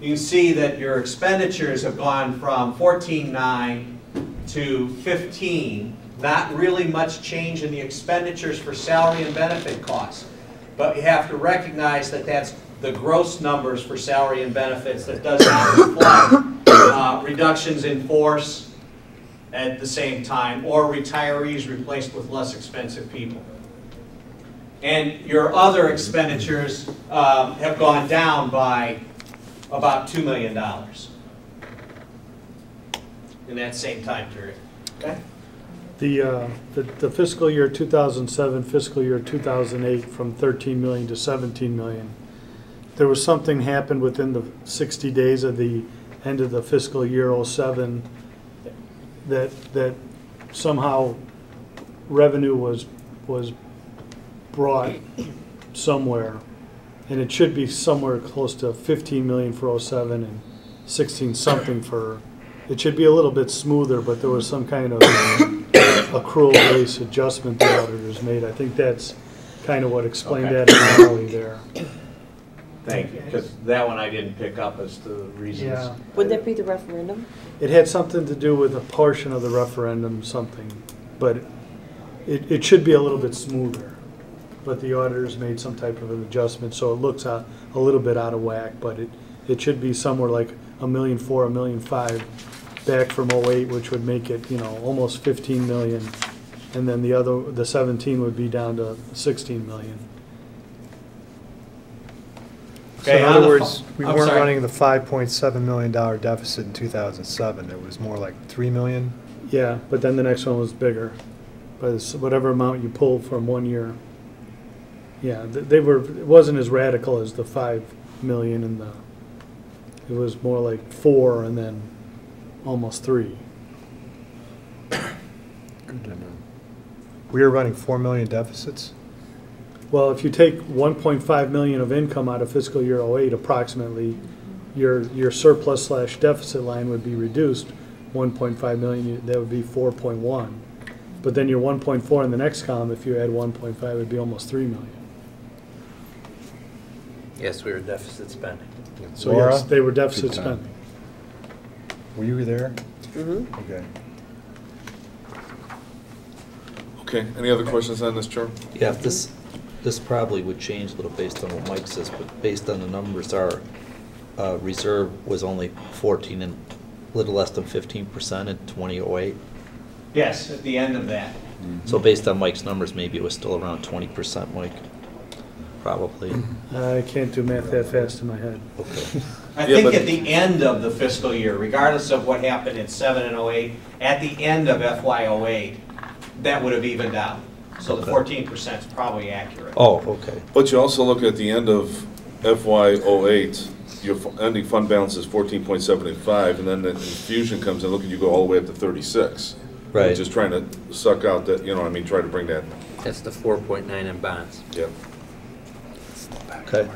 you can see that your expenditures have gone from 14.9 to 15. Not really much change in the expenditures for salary and benefit costs. But you have to recognize that that's the gross numbers for salary and benefits that does not reflect reductions in force at the same time, or retirees replaced with less expensive people. And your other expenditures have gone down by about $2 million in that same time period. Okay? The fiscal year 2007, fiscal year 2008, from 13 million to 17 million. There was something happened within the 60 days of the end of the fiscal year 07 that somehow revenue was brought somewhere, and it should be somewhere close to 15 million for 07 and 16 something for. It should be a little bit smoother, but there was some kind of accrual-based adjustment the auditors made. I think that's kind of what explained that anomaly there. Thank you, because that one I didn't pick up as to the reasons. Yeah. Would that be the referendum? It had something to do with a portion of the referendum, something, but it should be a little bit smoother. But the auditors made some type of an adjustment, so it looks a little bit out of whack, but it should be somewhere like $1.4 million, $1.5 million back from 08, which would make it, almost 15 million. And then the 17 would be down to 16 million. So Okay, in on other the words, we I'm weren't sorry. running the $5.7 million deficit in 2007. It was more like 3 million. Yeah, but then the next one was bigger. But it's whatever amount you pull from one year. Yeah, it wasn't as radical as the 5 million and it was more like 4 and then almost 3. Good to know. We were running 4 million deficits. Well, if you take 1.5 million of income out of fiscal year 08, approximately, your surplus/deficit line would be reduced 1.5 million. That would be 4.1. But then your 1.4 in the next column, if you add 1.5, it would be almost 3 million. Yes, we were deficit spending. So Laura? yes, they were deficit Good time. spending. Were you there? Mm-hmm. Okay. Okay, any other questions on this, Chair? Yeah, this probably would change a little based on what Mike says, but based on the numbers, our reserve was only 14 and a little less than 15% in 2008. Yes, at the end of that. So based on Mike's numbers, maybe it was still around 20%, Mike, probably. I can't do math that fast in my head. Okay. I Yeah, think but- at the end of the fiscal year, regardless of what happened in 7 and 08, at the end of FY 08, that would have evened out. So the Okay. 14% is probably accurate. Oh, okay. But you also look at the end of FY '08, your ending fund balance is 14.75, and then the infusion comes in, look, at you go all the way up to 36. Right. Just trying to suck out that, you know, what I mean, try to bring that, That's the 4.9 in bonds. yeah, Okay.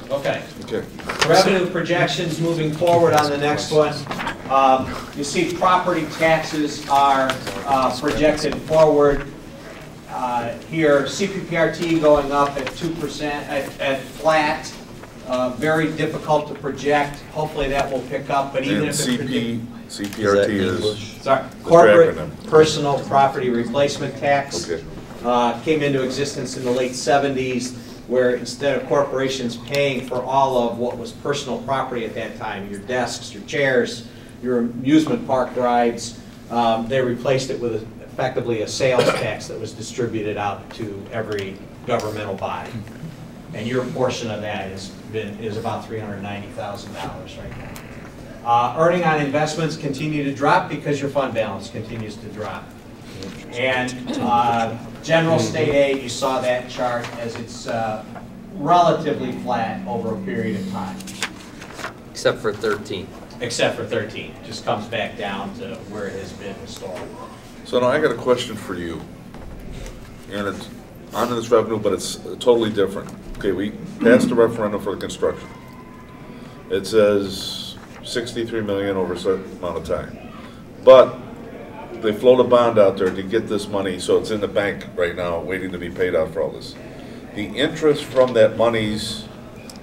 Okay. okay. Revenue projections moving forward on the next one. You see property taxes are projected forward. Here, CPPRT going up at 2%, at flat. Very difficult to project. Hopefully that will pick up, but even And if it CPRT is, English? Sorry, What's corporate your acronym? personal property replacement tax. okay, Came into existence in the late 70s, where instead of corporations paying for all of what was personal property at that time, your desks, your chairs, your amusement park rides, they replaced it with effectively a sales tax that was distributed out to every governmental body. And your portion of that is about $390,000 right now. Earning on investments continue to drop because your fund balance continues to drop. And general state aid, you saw that chart as it's relatively flat over a period of time, Except for 13. except for 13. Just comes back down to where it has been historically. so now I got a question for you. And it's on this revenue, but it's totally different. Okay, we passed a referendum for the construction. It says 63 million over a certain amount of time. But they float a bond out there to get this money, so it's in the bank right now, waiting to be paid out for all this. The interest from that monies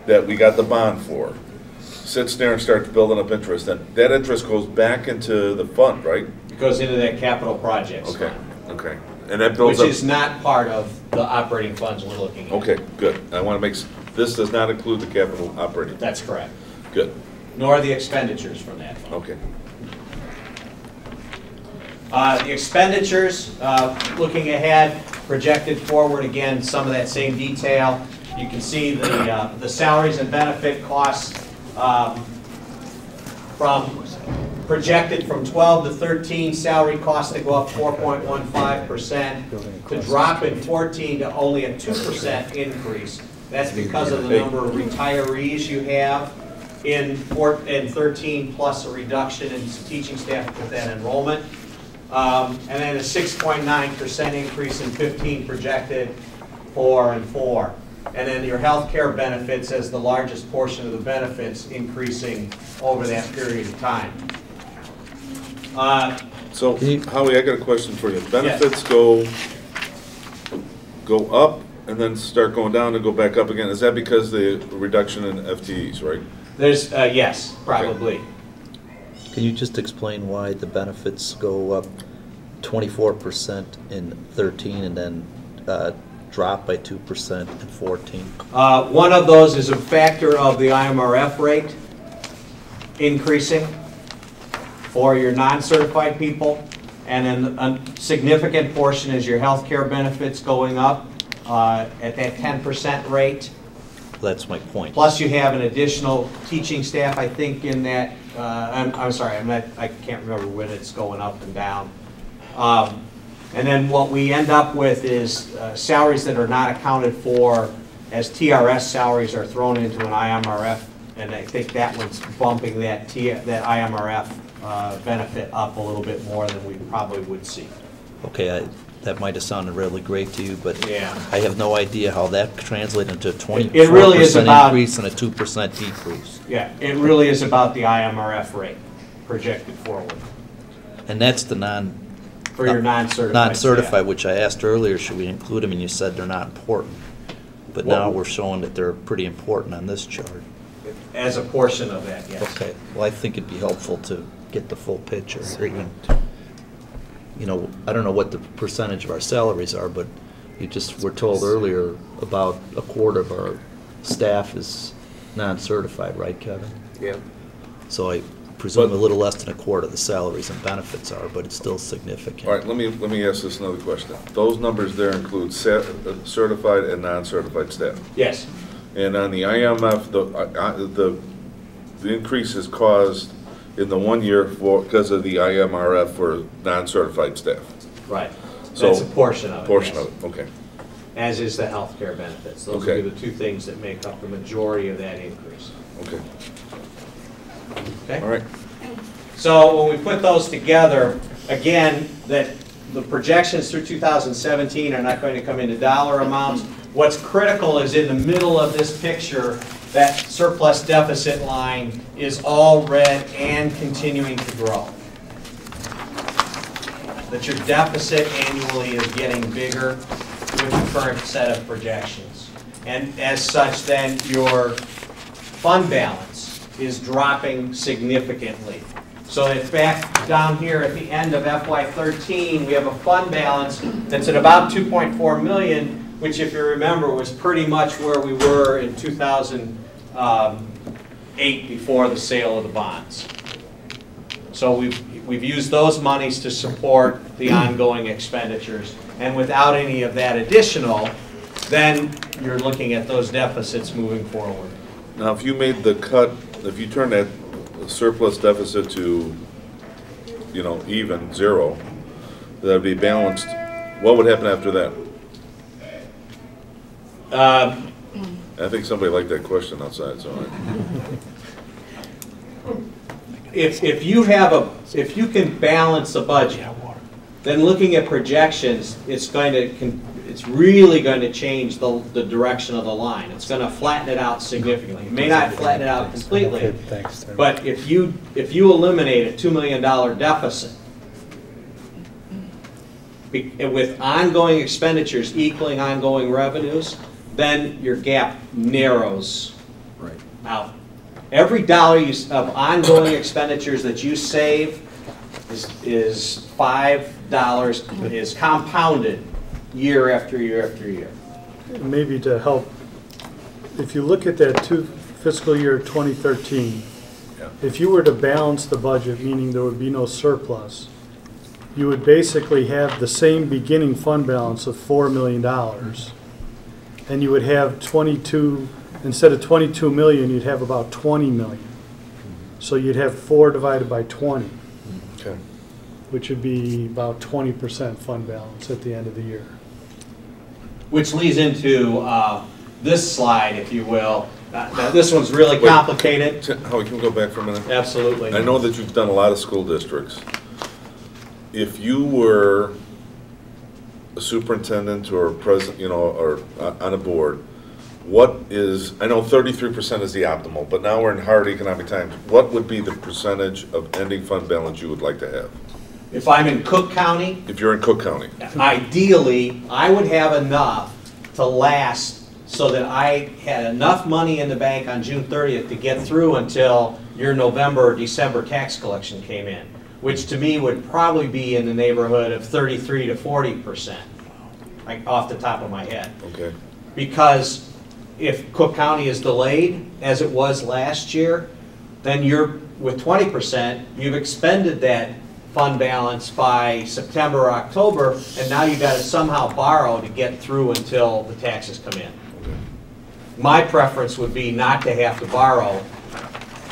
that we got the bond for sits there and starts building up interest, and that interest goes back into the fund, right? It goes into that capital projects Okay, fund, okay. And that builds which up. is not part of the operating funds we're looking at. Okay, good. I want to make, this does not include the capital operating. That's correct. Good, Nor the expenditures from that fund. okay. The expenditures, looking ahead, projected forward, again, some of that same detail. You can see the salaries and benefit costs projected from 12 to 13, salary costs to go up 4.15%, to drop in 14 to only a 2% increase. That's because of the number of retirees you have in 13, plus a reduction in teaching staff with that enrollment. And then a 6.9% increase in 15 projected 4 and 4. And then your health care benefits as the largest portion of the benefits increasing over that period of time. So, Howie, I got a question for you. Benefits go up and then start going down and go back up again. Is that because the reduction in FTEs, right? There's, yes, probably. Can you just explain why the benefits go up 24% in 13 and then drop by 2% in 14? One of those is a factor of the IMRF rate increasing for your non-certified people, and then a significant portion is your health care benefits going up at that 10% rate. That's my point. Plus you have an additional teaching staff, I think, in that, I'm sorry, I can't remember when it's going up and down. And then what we end up with is salaries that are not accounted for as TRS salaries are thrown into an IMRF, and I think that one's bumping that IMRF benefit up a little bit more than we probably would see. Okay, that might have sounded really great to you, but Yeah. I have no idea how that translates into a 24% It really is about- increase and a 2% decrease. Yeah, it really is about the IMRF rate projected forward. And that's the For your non-certified Non-certified, staff. which I asked earlier, should we include them, and you said they're not important. But now we're showing that they're pretty important on this chart. As a portion of that, yes. Okay, well, I think it'd be helpful to get the full picture. Or even, you know, I don't know what the percentage of our salaries are, but you just were told earlier about a quarter of our staff is non-certified, right, Kevin? Yeah. So I presume a little less than a quarter of the salaries and benefits are, but it's still significant. All right, let me ask this another question. Those numbers there include certified and non-certified staff. Yes. And on the IMF, the increase is caused in the 1 year because of the IMRF for non-certified staff. Right. So, That's a portion of it. Portion yes. of it, okay. As is the healthcare benefits. Those Okay. would be the two things that make up the majority of that increase. Okay. Okay? All right. So when we put those together, again, that the projections through 2017 are not going to come into dollar amounts. What's critical is in the middle of this picture, that surplus deficit line is all red and continuing to grow. That your deficit annually is getting bigger with the current set of projections. And as such, then your fund balance is dropping significantly. So it's back down here at the end of FY13, we have a fund balance that's at about 2.4 million, which if you remember was pretty much where we were in 2008 before the sale of the bonds. So we've used those monies to support the ongoing expenditures, and without any of that additional, then you're looking at those deficits moving forward. Now, if you made the cut, if you turn that surplus deficit to, you know, even, zero, that would be balanced, what would happen after that? I think somebody liked that question outside, so. If you can balance a budget, then looking at projections, it's really going to change the direction of the line. It's going to flatten it out significantly. It may not flatten it out completely, but if you eliminate a $2 million deficit with ongoing expenditures equaling ongoing revenues, then your gap narrows out. Every dollar of ongoing expenditures that you save is $5, is compounded year after year after year. Maybe to help, if you look at that fiscal year 2013, if you were to balance the budget, meaning there would be no surplus, you would basically have the same beginning fund balance of $4 million. And you would have instead of 22 million, you'd have about 20 million. So you'd have 4 divided by 20, Okay. which would be about 20% fund balance at the end of the year. Which leads into this slide, if you will. Now, this one's really complicated. Howie, can we go back for a minute? Absolutely. I know that you've done a lot of school districts. If you were a superintendent or a president, you know, or on a board, what is, I know 33% is the optimal, but now we're in hard economic times. What would be the percentage of ending fund balance you would like to have? If I'm in Cook County, If you're in Cook County? ideally, I would have enough to last so that I had enough money in the bank on June 30th to get through until your November or December tax collection came in, which to me would probably be in the neighborhood of 33 to 40%, like off the top of my head. Okay. Because if Cook County is delayed, as it was last year, then you're, with 20%, you've expended that fund balance by September or October, and now you've got to somehow borrow to get through until the taxes come in. My preference would be not to have to borrow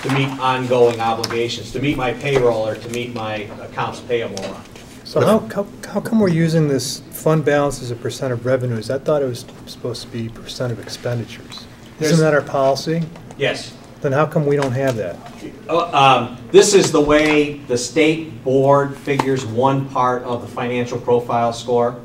to meet ongoing obligations, to meet my payroll or to meet my accounts payable. So how come we're using this fund balance as a percent of revenues? I thought it was supposed to be percent of expenditures. Isn't that our policy? Yes. Then how come we don't have that? This is the way the state board figures one part of the financial profile score.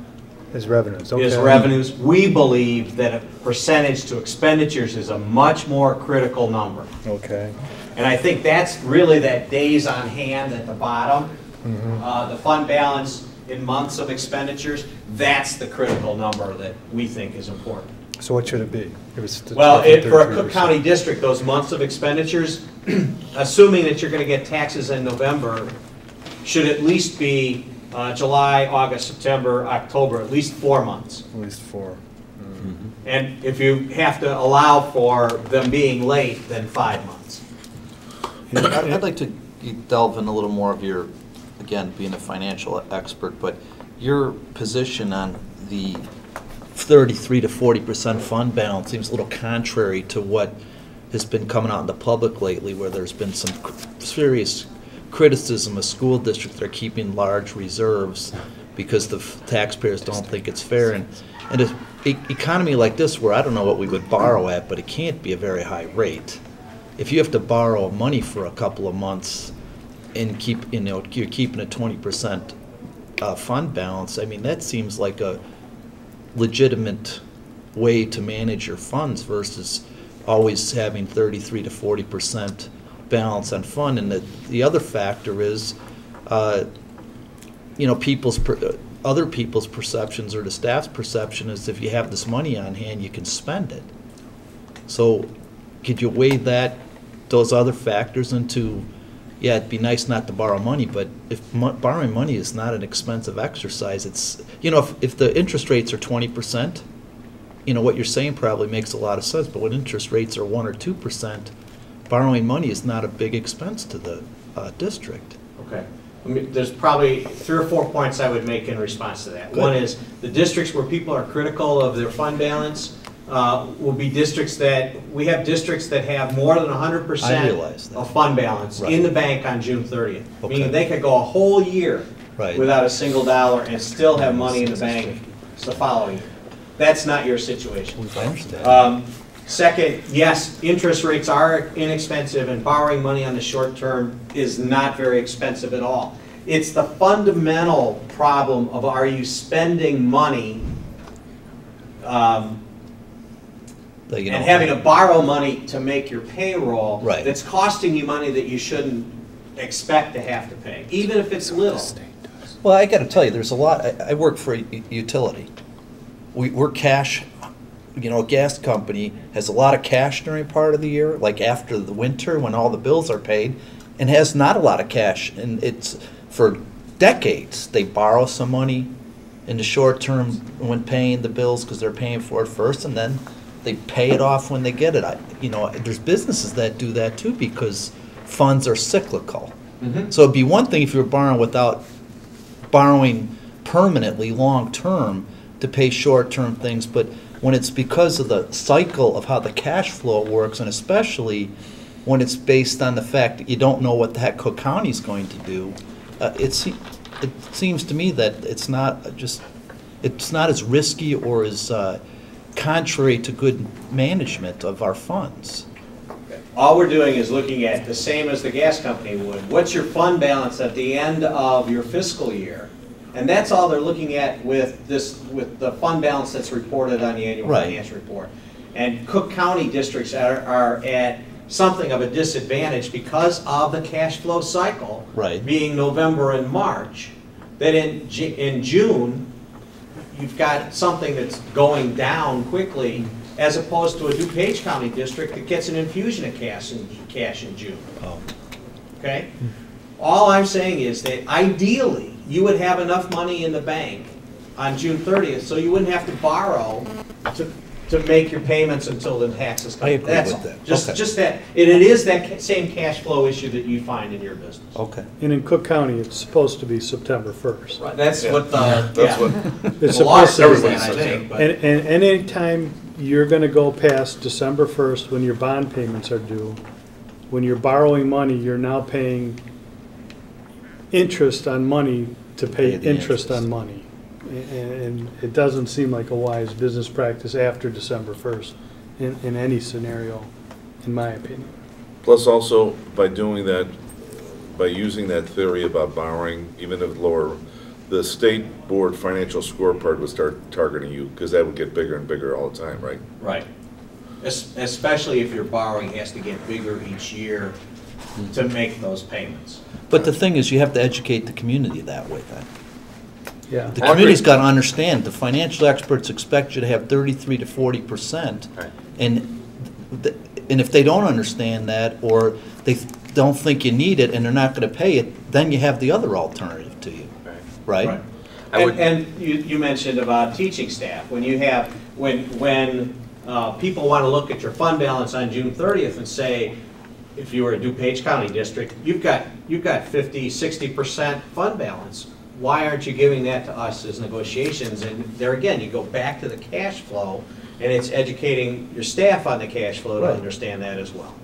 As revenues, okay. Is revenues. We believe that a percentage to expenditures is a much more critical number. Okay. And I think that's really that days on hand at the bottom. Mm-hmm. The fund balance in months of expenditures, that's the critical number that we think is important. So what should it be? It was Well, for a Cook 33%. County district, those months of expenditures, assuming that you're going to get taxes in November, should at least be July, August, September, October, at least 4 months. At least 4. And if you have to allow for them being late, then 5 months. I'd like to delve in a little more of your, again, being a financial expert, but your position on the 33 to 40% fund balance seems a little contrary to what has been coming out in the public lately, where there's been some serious criticism of school districts that are keeping large reserves because the taxpayers don't think it's fair. And an economy like this, where I don't know what we would borrow at, but it can't be a very high rate. If you have to borrow money for a couple of months and keep, you're keeping a 20% fund balance, I mean, that seems like a legitimate way to manage your funds versus always having 33 to 40% balance on fund. And the other factor is, other people's perceptions or the staff's perception is if you have this money on hand, you can spend it. So could you weigh those other factors into, yeah, it'd be nice not to borrow money, but if borrowing money is not an expensive exercise, it's, if the interest rates are 20%, what you're saying probably makes a lot of sense, but when interest rates are 1 or 2%, borrowing money is not a big expense to the district. Okay. There's probably 3 or 4 points I would make in response to that. Good. One is the districts where people are critical of their fund balance will be districts that, we have districts that have more than 100% of fund balance in the bank on June 30th. Okay. Meaning they could go a whole year Right. without a single dollar and still have money in the bank the following year. That's not your situation. I understand. Second, yes, interest rates are inexpensive and borrowing money on the short term is not very expensive at all. It's the fundamental problem of, are you spending money and having to borrow money to make your payroll, Right. that's costing you money that you shouldn't expect to have to pay, even if it's little. Well, I got to tell you, there's a lot. I work for a utility. We're cash. A gas company has a lot of cash during part of the year, like after the winter when all the bills are paid, and has not a lot of cash. And it's for decades. They borrow some money in the short term when paying the bills because they're paying for it first, and then they pay it off when they get it. There's businesses that do that too because funds are cyclical. Mm-hmm. So it'd be one thing if you were borrowing without borrowing permanently long term to pay short term things, but when it's because of the cycle of how the cash flow works, and especially when it's based on the fact that you don't know what the heck Cook County is going to do, it seems to me that it's not as risky or as contrary to good management of our funds. All we're doing is looking at the same as the gas company would. What's your fund balance at the end of your fiscal year? And that's all they're looking at with the fund balance that's reported on the annual finance report. And Cook County districts are at something of a disadvantage because of the cash flow cycle being November and March. That in June, you've got something that's going down quickly, as opposed to a DuPage County district that gets an infusion of cash in June. Oh. Okay? All I'm saying is that ideally, you would have enough money in the bank on June 30th, so you wouldn't have to borrow to make your payments until the taxes come. I agree That's with all. that. Just that, it is that same cash flow issue that you find in your business. Okay. And in Cook County, it's supposed to be September 1st. Right, that's what the, It's the law supposed to says be. that, I think. But And anytime you're gonna go past December 1st, when your bond payments are due, when you're borrowing money, you're now paying interest on money to pay interest on money. And it doesn't seem like a wise business practice after December 1st in any scenario, in my opinion. Plus also, by doing that, by using that theory about borrowing, even if lower, the state board financial scorecard would start targeting you, because that would get bigger and bigger all the time, right? right. Especially if your borrowing has to get bigger each year to make those payments. But the thing is, you have to educate the community that way then. Yeah. The community's got to understand, the financial experts expect you to have 33 to 40%. Right. And, and if they don't understand that, or they don't think you need it and they're not going to pay it, then you have the other alternative to you, right? And you mentioned about teaching staff. When you have, when people want to look at your fund balance on June 30th and say, if you were a DuPage County district, you've got 50, 60% fund balance. Why aren't you giving that to us as negotiations? And there again, you go back to the cash flow, and it's educating your staff on the cash flow to understand that as well.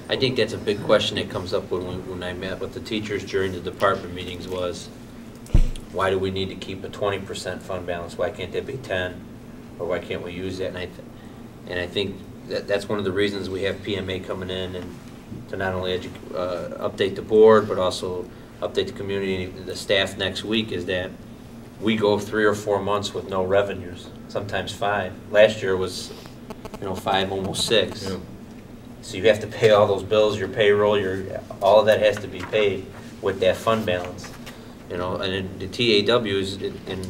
I think that's a big question that comes up when I met with the teachers during the department meetings was, why do we need to keep a 20% fund balance? Why can't that be 10? Or why can't we use that? And I think that's one of the reasons we have PMA coming in and to not only update the board, but also update the community and the staff next week, is that we go 3 or 4 months with no revenues, sometimes 5. Last year was, 5, almost 6. Yeah. So you have to pay all those bills, your payroll, all of that has to be paid with that fund balance. And in the TAWs, and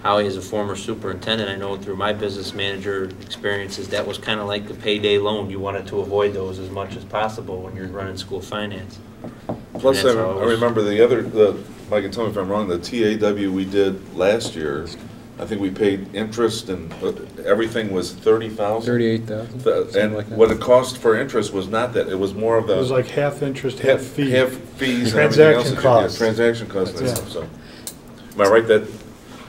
Howie is a former superintendent, I know through my business manager experiences, that was kind of like the payday loan. You wanted to avoid those as much as possible when you're running school finance. Plus, I remember Mike, and tell me if I'm wrong, the TAW we did last year, I think we paid interest and everything was $30,000. $38,000. And like what it cost for interest was not that. It was more of the. It was like half interest, half fee. Half fees and transaction costs. Transaction costs and stuff. So, am I right? That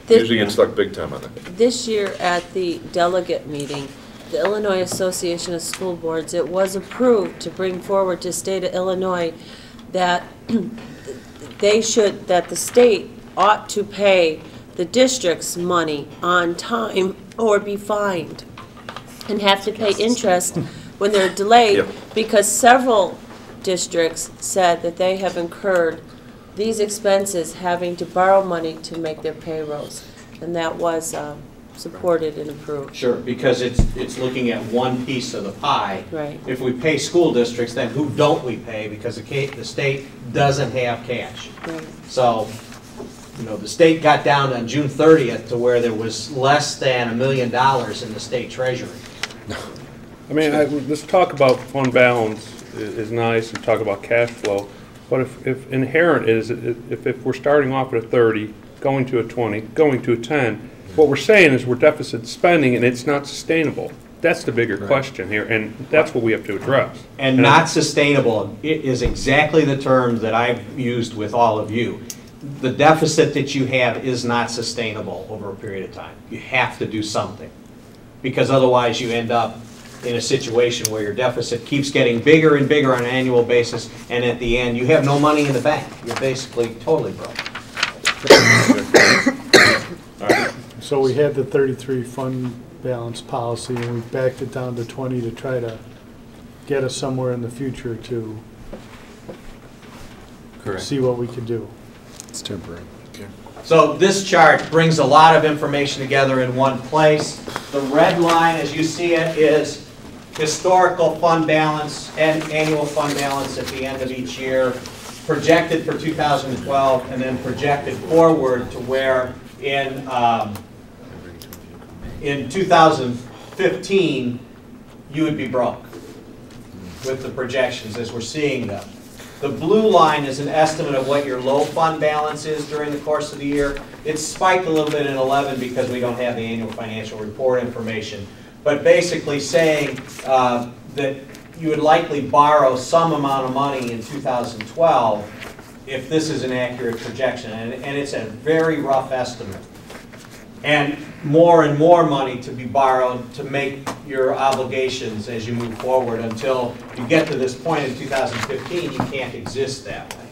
usually gets stuck big time on that. This year at the delegate meeting, the Illinois Association of School Boards, it was approved to bring forward to state of Illinois that that the state ought to pay the district's money on time or be fined and have to pay interest when they're delayed. Yep. Because several districts said that they have incurred these expenses having to borrow money to make their payrolls, and that was supported and approved. Sure, because it's looking at one piece of the pie. Right. If we pay school districts, then who don't we pay? Because the state doesn't have cash. Right. So, the state got down on June 30th to where there was less than $1 million in the state treasury. I mean, this talk about fund balance is nice and talk about cash flow, but if inherent is, if we're starting off at a 30, going to a 20, going to a 10, what we're saying is we're deficit spending and it's not sustainable. That's the bigger question here, and that's what we have to address. And not sustainable is exactly the term that I've used with all of you. The deficit that you have is not sustainable over a period of time. You have to do something, because otherwise you end up in a situation where your deficit keeps getting bigger and bigger on an annual basis, and at the end you have no money in the bank. You're basically totally broke. So we had the 33 fund balance policy, and we backed it down to 20 to try to get us somewhere in the future to see what we could do. It's temporary. Okay. So this chart brings a lot of information together in one place. The red line, as you see it, is historical fund balance and annual fund balance at the end of each year, projected for 2012, and then projected forward to where in 2015 you would be broke with the projections as we're seeing them. The blue line is an estimate of what your low fund balance is during the course of the year. It's spiked a little bit in 11 because we don't have the annual financial report information. But basically saying that you would likely borrow some amount of money in 2012 if this is an accurate projection. And it's a very rough estimate. And more money to be borrowed to make your obligations as you move forward until you get to this point in 2015, you can't exist that way.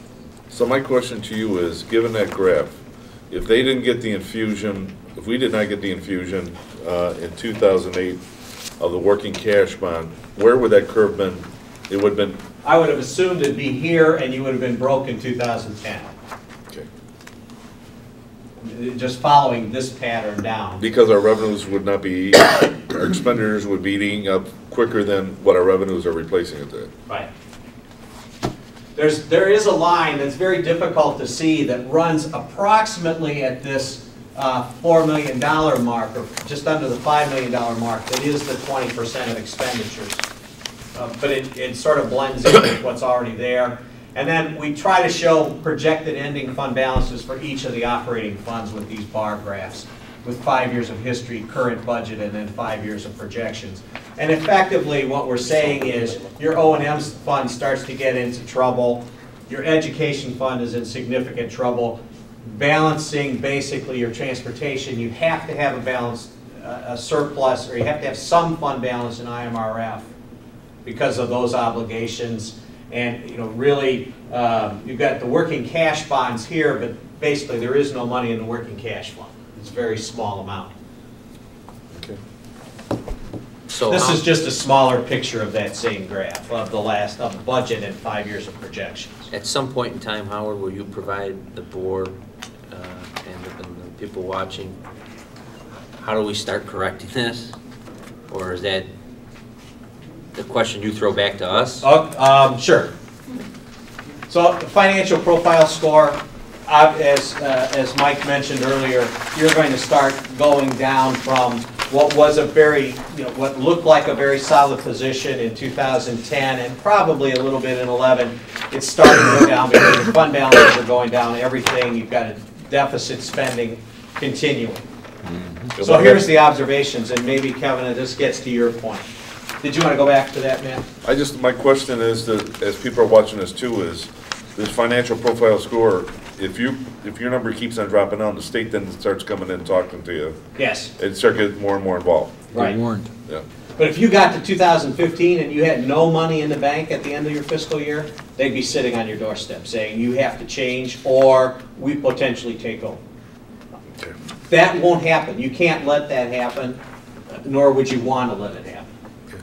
So my question to you is, given that graph, if they didn't get the infusion, if we did not get the infusion in 2008 of the working cash bond, where would that curve been? It would have been. I would have assumed it'd be here, and you would have been broke in 2010. Okay. Just following this pattern down. Because our revenues would not be, our expenditures would be eating up quicker than what our revenues are replacing it at. Right. there is a line that's very difficult to see that runs approximately at this $4 million mark, or just under the $5 million mark, that is the 20% of expenditures. But it sort of blends in with what's already there. And then we try to show projected ending fund balances for each of the operating funds with these bar graphs, with 5 years of history, current budget, and then 5 years of projections. And effectively, what we're saying is your O&M fund starts to get into trouble, your education fund is in significant trouble, balancing basically your transportation, you have to have a balance, a surplus, or you have to have some fund balance in IMRF because of those obligations. And really, you've got the working cash bonds here, but basically there is no money in the working cash fund. It's a very small amount. Okay. So This is just a smaller picture of that same graph of the budget and 5 years of projections. at some point in time, Howard, will you provide the board and the people watching, how do we start correcting this? Or is that the question you throw back to us? Sure. So the financial profile score, as Mike mentioned earlier, you're going to start going down from what was a very, what looked like a very solid position in 2010 and probably a little bit in 11. It's starting to go down because your fund balances are going down, everything, you've got a deficit spending continuing. So here's the observations, and maybe Kevin, this gets to your point. Did you want to go back to that, man? My question is that, as people are watching this too, is this financial profile score, if your number keeps on dropping down, the state then starts coming in and talking to you. Yes. And start getting more and more involved. Right. Yeah. But if you got to 2015 and you had no money in the bank at the end of your fiscal year, they'd be sitting on your doorstep saying you have to change or we potentially take over. Okay. That won't happen. You can't let that happen, nor would you want to let it happen. Okay.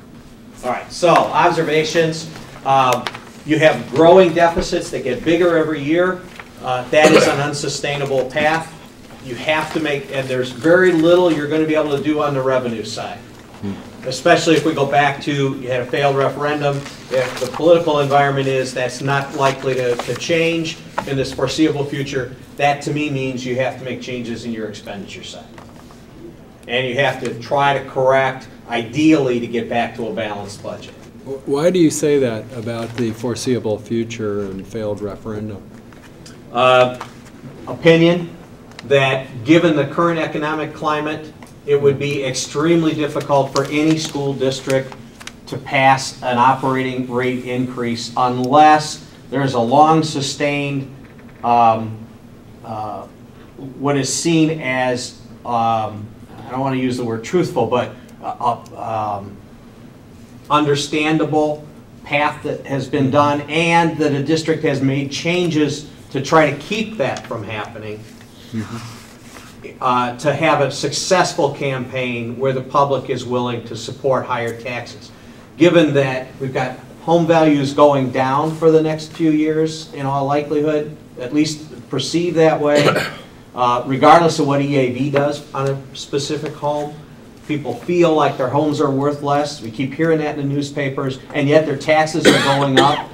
All right, so observations. You have growing deficits that get bigger every year. That is an unsustainable path. You have to make, and there's very little you're going to be able to do on the revenue side. Especially if we go back to, you had a failed referendum, if the political environment is that's not likely to change in this foreseeable future, that to me means you have to make changes in your expenditure side. And you have to try to correct, ideally, to get back to a balanced budget. Why do you say that about the foreseeable future and failed referendum? Opinion that given the current economic climate, it would be extremely difficult for any school district to pass an operating rate increase unless there's a long sustained, what is seen as, I don't want to use the word truthful, but understandable path that has been done, and that a district has made changes to try to keep that from happening. To have a successful campaign where the public is willing to support higher taxes. Given that we've got home values going down for the next few years, in all likelihood, at least perceived that way, regardless of what EAV does on a specific home, people feel like their homes are worth less. We keep hearing that in the newspapers, and yet their taxes are going up.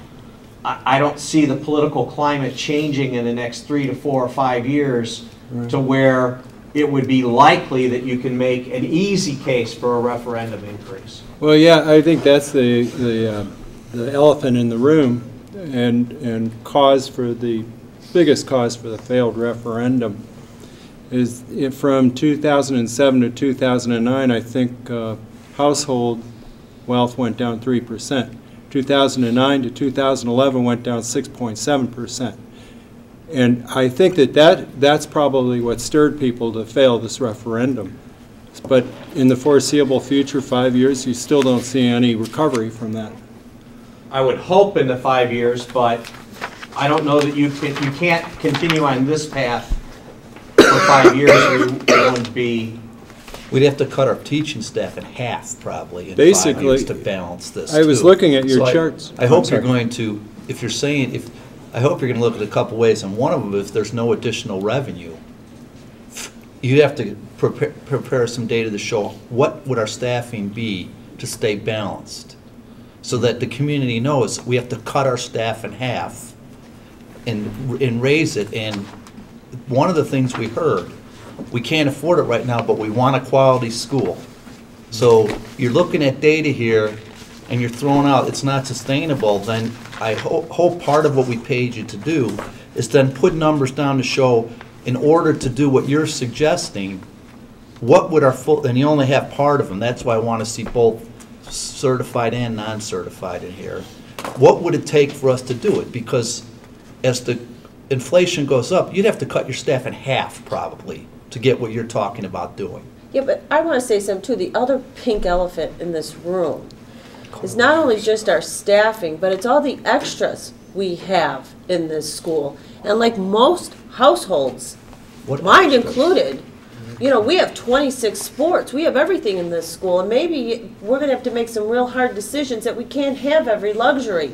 I don't see the political climate changing in the next 3 to 4 or 5 years to where it would be likely that you can make an easy case for a referendum increase. Well, yeah, I think that's the elephant in the room, and cause for the biggest cause for the failed referendum is from 2007 to 2009. I think household wealth went down 3%. 2009 to 2011 went down 6.7%. And I think that's probably what stirred people to fail this referendum. But in the foreseeable future, 5 years, you still don't see any recovery from that. I would hope in the 5 years, but I don't know that you can't continue on this path for 5 years, or you won't be. We'd have to cut our teaching staff in half, probably, in 5 Basically, years to balance this, I was too. looking at your So charts. I hope you're going to, if you're saying, I hope you're going to look at a couple ways, and one of them, if there's no additional revenue, you have to prepare some data to show what would our staffing be to stay balanced, so that the community knows we have to cut our staff in half and raise it. And one of the things we heard, we can't afford it right now, but we want a quality school. So you're looking at data here, and you're throwing out, it's not sustainable, then I hope part of what we paid you to do is then put numbers down to show, in order to do what you're suggesting, what would our full, and you only have part of them, that's why I want to see both certified and non-certified in here. What would it take for us to do it? Because as the inflation goes up, you'd have to cut your staff in half probably to get what you're talking about doing. Yeah, but I want to say something too. The other pink elephant in this room is not only just our staffing, but it's all the extras we have in this school. And like most households, mine included, you know, we have 26 sports. We have everything in this school. And maybe we're going to have to make some real hard decisions that we can't have every luxury.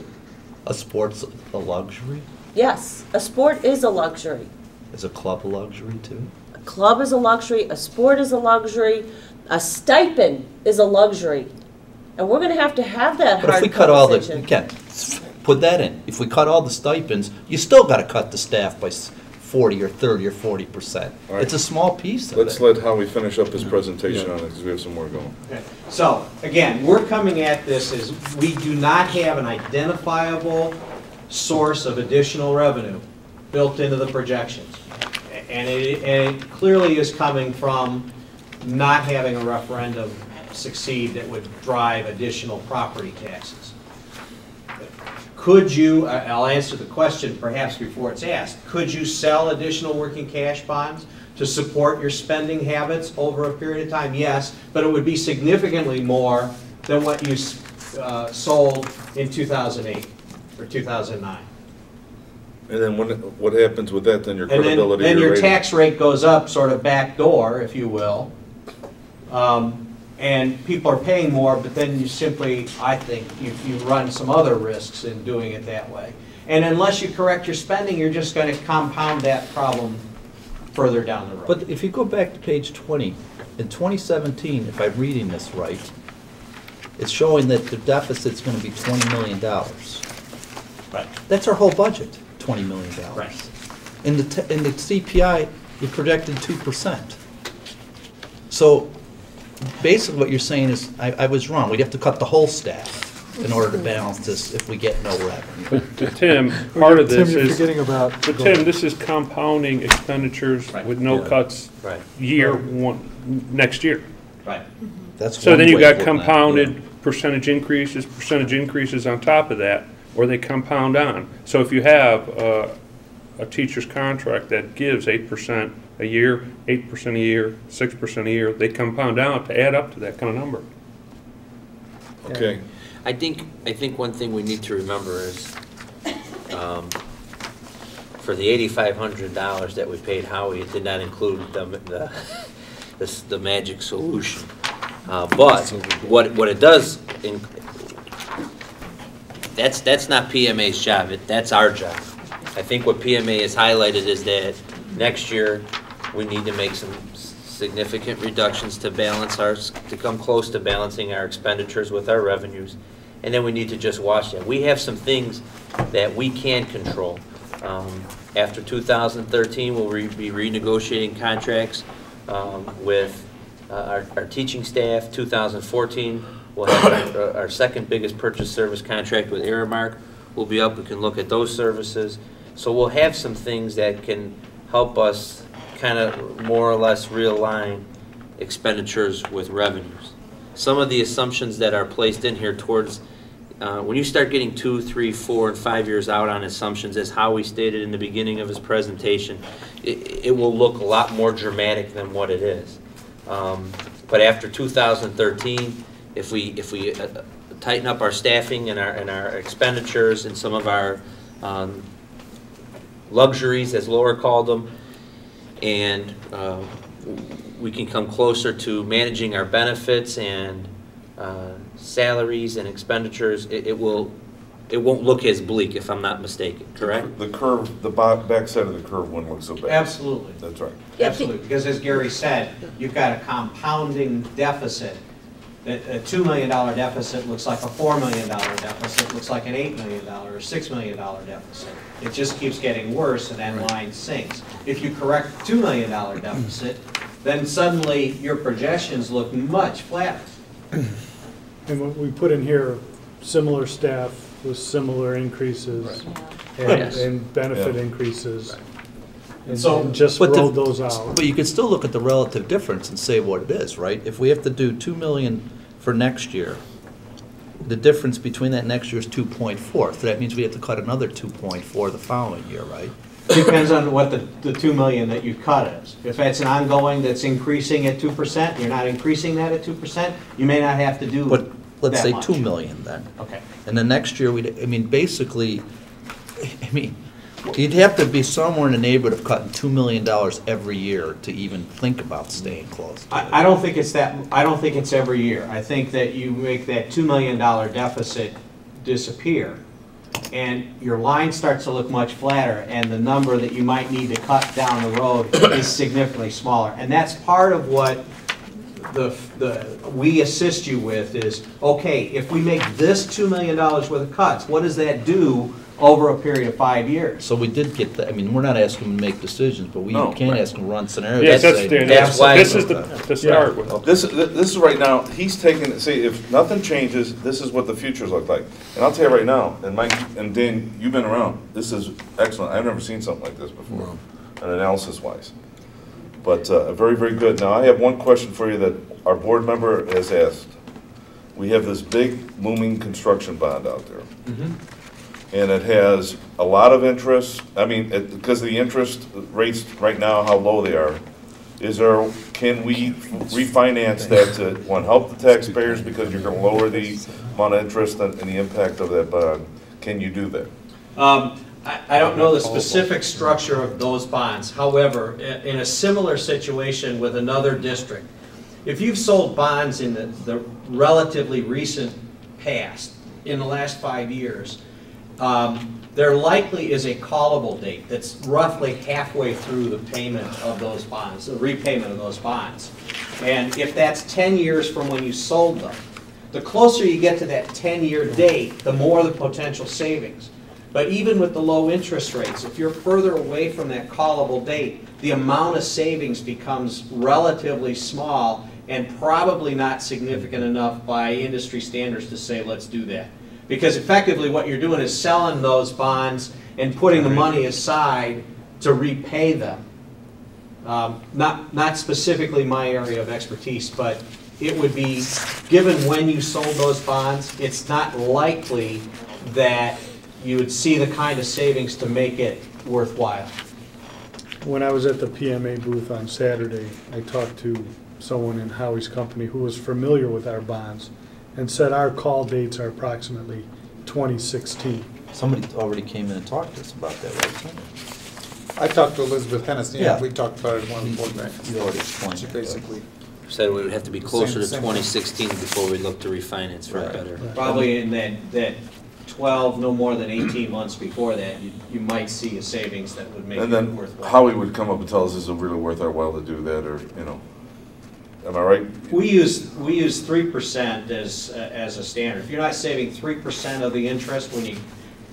A sport's a luxury? Yes, a sport is a luxury. Is a club a luxury too? A club is a luxury. A sport is a luxury. A stipend is a luxury. And we're going to have that hard conversation. But if we cut all the, you can't put that in. If we cut all the stipends, you still got to cut the staff by 40 or 30 or 40%. Right. It's a small piece of Let's it. let Howie finish up his presentation on it, because we have some more going. Okay. So, again, we're coming at this as we do not have an identifiable source of additional revenue built into the projections. And it clearly is coming from not having a referendum succeed that would drive additional property taxes. Could you, I'll answer the question perhaps before it's asked, could you sell additional working cash bonds to support your spending habits over a period of time? Yes, but it would be significantly more than what you sold in 2008 or 2009. And then what happens with that, then your credibility? And then your rating? tax rate goes up sort of backdoor, if you will. And people are paying more, but then you simply, I think, you run some other risks in doing it that way. And unless you correct your spending, you're just going to compound that problem further down the road. But if you go back to page 20, in 2017, if I'm reading this right, it's showing that the deficit's going to be $20 million. Right. That's our whole budget, $20 million. Right. In the CPI, you projected 2%. So basically what you're saying is, I was wrong. We'd have to cut the whole staff in order to balance this if we get no revenue. But Tim, part of this Tim, you're is, forgetting about. but Tim, this is compounding expenditures Right. with no Yeah. cuts Right. next year. Right. That's So one then you way of got looking at it, compounded percentage increases on top of that, or they compound on. So if you have a teacher's contract that gives 8% a year, 8% a year, 6% a year, they compound out to add up to that kind of number. Okay. I think one thing we need to remember is, for the $8,500 that we paid Howie, it did not include the magic solution. But what it does, that's not PMA's job. That's our job. I think what PMA has highlighted is that next year we need to make some significant reductions to come close to balancing our expenditures with our revenues, and then we need to just watch that. We have some things that we can control. After 2013, we'll be renegotiating contracts with our teaching staff. 2014, we'll have our second biggest purchase service contract with Aramark. We'll be up. We can look at those services. So we'll have some things that can help us kind of more or less realign expenditures with revenues. Some of the assumptions that are placed in here towards, when you start getting 2, 3, 4, and 5 years out on assumptions, as Howie stated in the beginning of his presentation, it will look a lot more dramatic than what it is. But after 2013, if we tighten up our staffing and our expenditures and some of our luxuries, as Laura called them, and we can come closer to managing our benefits and salaries and expenditures, it won't look as bleak, if I'm not mistaken, correct? The curve, the back side of the curve wouldn't look so bad. Absolutely. That's right. Absolutely, because as Gary said, you've got a compounding deficit A $2 million deficit looks like a $4 million deficit, looks like an $8 million or $6 million deficit. It just keeps getting worse and that line sinks. If you correct $2 million deficit, then suddenly your projections look much flatter. And what we put in here, similar staff with similar increases Yes. and benefit Yeah. increases. And So- and just But the- rolled those out. But you could still look at the relative difference and say what it is, right? If we have to do 2 million for next year, the difference between that next year is 2.4. So that means we have to cut another 2.4 the following year, right? Depends on what the 2 million that you cut is. If it's an ongoing that's increasing at 2%, you're not increasing that at 2%, you may not have to do But let's that say much. 2 million then. Okay. And then next year, basically, you'd have to be somewhere in the neighborhood of cutting $2 million every year to even think about staying close. I don't think it's that, I don't think it's every year. I think that you make that $2 million deficit disappear, and your line starts to look much flatter, and the number that you might need to cut down the road is significantly smaller. And that's part of what we assist you with is, okay, if we make this $2 million worth of cuts, what does that do over a period of 5 years? So we did get that, we're not asking them to make decisions, but we No, can right. ask them to run scenarios. Yes, and that's, say, that's why- this is to start with. This is right now, he's taking, see, if nothing changes, this is what the futures look like. And I'll tell you right now, and Mike and Dan, you've been around, this is excellent. I've never seen something like this before, analysis-wise. But very, very good. Now, I have one question for you that our board member has asked. We have this big looming construction bond out there. And it has a lot of interest, because the interest rates right now, how low they are. Can we refinance that to, one, help the taxpayers because you're gonna lower the amount of interest and the impact of that bond? Can you do that? I don't know the specific structure of those bonds. However, in a similar situation with another district, if you've sold bonds in the relatively recent past, in the last 5 years, there likely is a callable date that's roughly halfway through the payment of those bonds, the repayment of those bonds. And if that's 10 years from when you sold them, the closer you get to that 10-year date, the more the potential savings. But even with the low interest rates, if you're further away from that callable date, the amount of savings becomes relatively small and probably not significant enough by industry standards to say, let's do that. Because effectively what you're doing is selling those bonds and putting the money aside to repay them. Not specifically my area of expertise, but it would be, given when you sold those bonds, it's not likely that you would see the kind of savings to make it worthwhile. When I was at the PMA booth on Saturday, I talked to someone in Howie's company who was familiar with our bonds and said our call dates are approximately 2016. Somebody already came in and talked to us about that, right? I talked to Elizabeth Hennessy, Yeah. and we talked about it in one of the board meetings. You already explained She it. basically, Said we would have to be closer to Same. 2016 before we look to refinance for Right. better. Probably in that 12, no more than 18 months before that, you might see a savings that would make And it then worthwhile. Howie would come up and tell us, is it really worth our while to do that, or, am I right? We use 3% as a standard. If you're not saving 3% of the interest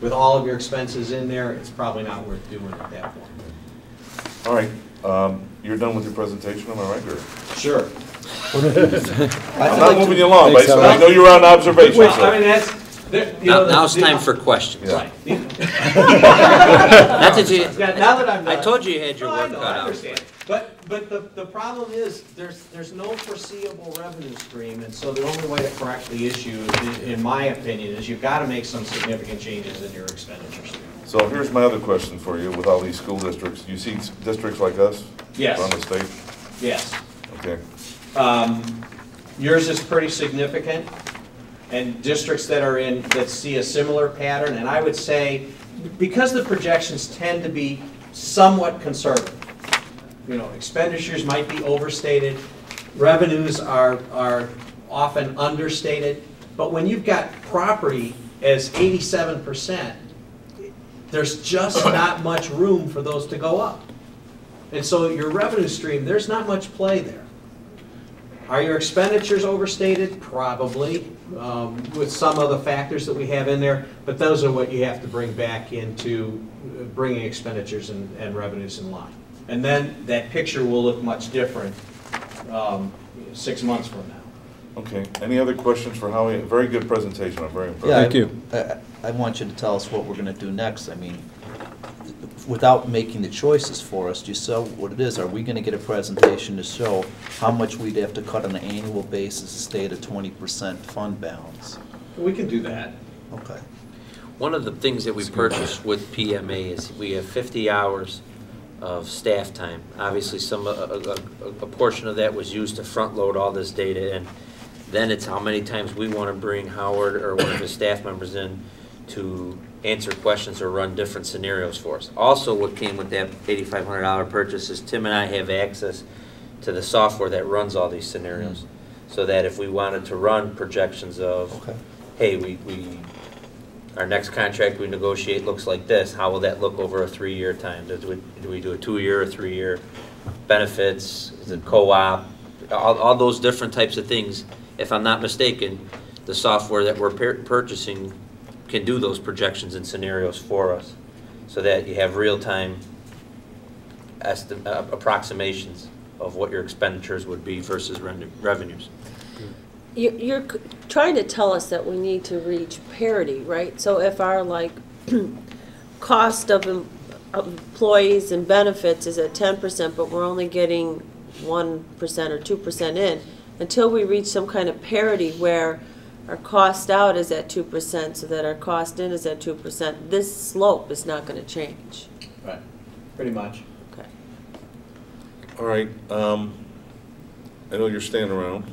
with all of your expenses in there, it's probably not worth doing at that point. All right, you're done with your presentation, am I right? Or- Sure. I'm not moving you along, but I know you're on observation. Well, so- I mean, that's, Now it's time for questions. Yeah. Right. Not that you, Yeah, now that I'm I done. told you you had your No, work I know, cut I out. understand. But the problem is, there's no foreseeable revenue stream, and so the only way to correct the issue, in my opinion, is you've got to make some significant changes in your expenditures. So here's my other question for you, with all these school districts. You see districts like us? Yes. Around the state? Yes. Okay. Yours is pretty significant, and districts that see a similar pattern, and I would say, because the projections tend to be somewhat conservative, expenditures might be overstated, revenues are often understated, but when you've got property as 87%, there's just not much room for those to go up. And so your revenue stream, there's not much play there. Are your expenditures overstated? Probably, with some of the factors that we have in there, but those are what you have to bring back into bringing expenditures and revenues in line. And then that picture will look much different 6 months from now. Okay, any other questions for Howie? Very good presentation, I'm very impressed. Yeah, Thank you. I want you to tell us what we're gonna do next. I mean, without making the choices for us, do you sell what it is? Are we gonna get a presentation to show how much we'd have to cut on an annual basis to stay at a 20% fund balance? We can do that. Okay. One of the things that we purchased with PMA is we have 50 hours of staff time. Obviously, a portion of that was used to front load all this data, and then it's how many times we want to bring Howard or one of his staff members in to answer questions or run different scenarios for us. Also, what came with that $8,500 purchase is Tim and I have access to the software that runs all these scenarios, so that if we wanted to run projections of, Okay. hey, our next contract we negotiate looks like this, how will that look over a 3-year time? Do we do a 2-year or 3-year? Benefits, is it co-op? All those different types of things. If I'm not mistaken, the software that we're purchasing can do those projections and scenarios for us, so that you have real-time approximations of what your expenditures would be versus revenues. You're trying to tell us that we need to reach parity, right? So if our, like, cost of employees and benefits is at 10%, but we're only getting 1% or 2% in, until we reach some kind of parity where our cost out is at 2%, so that our cost in is at 2%, this slope is not going to change. Right, pretty much. Okay. All right, I know you're staying around.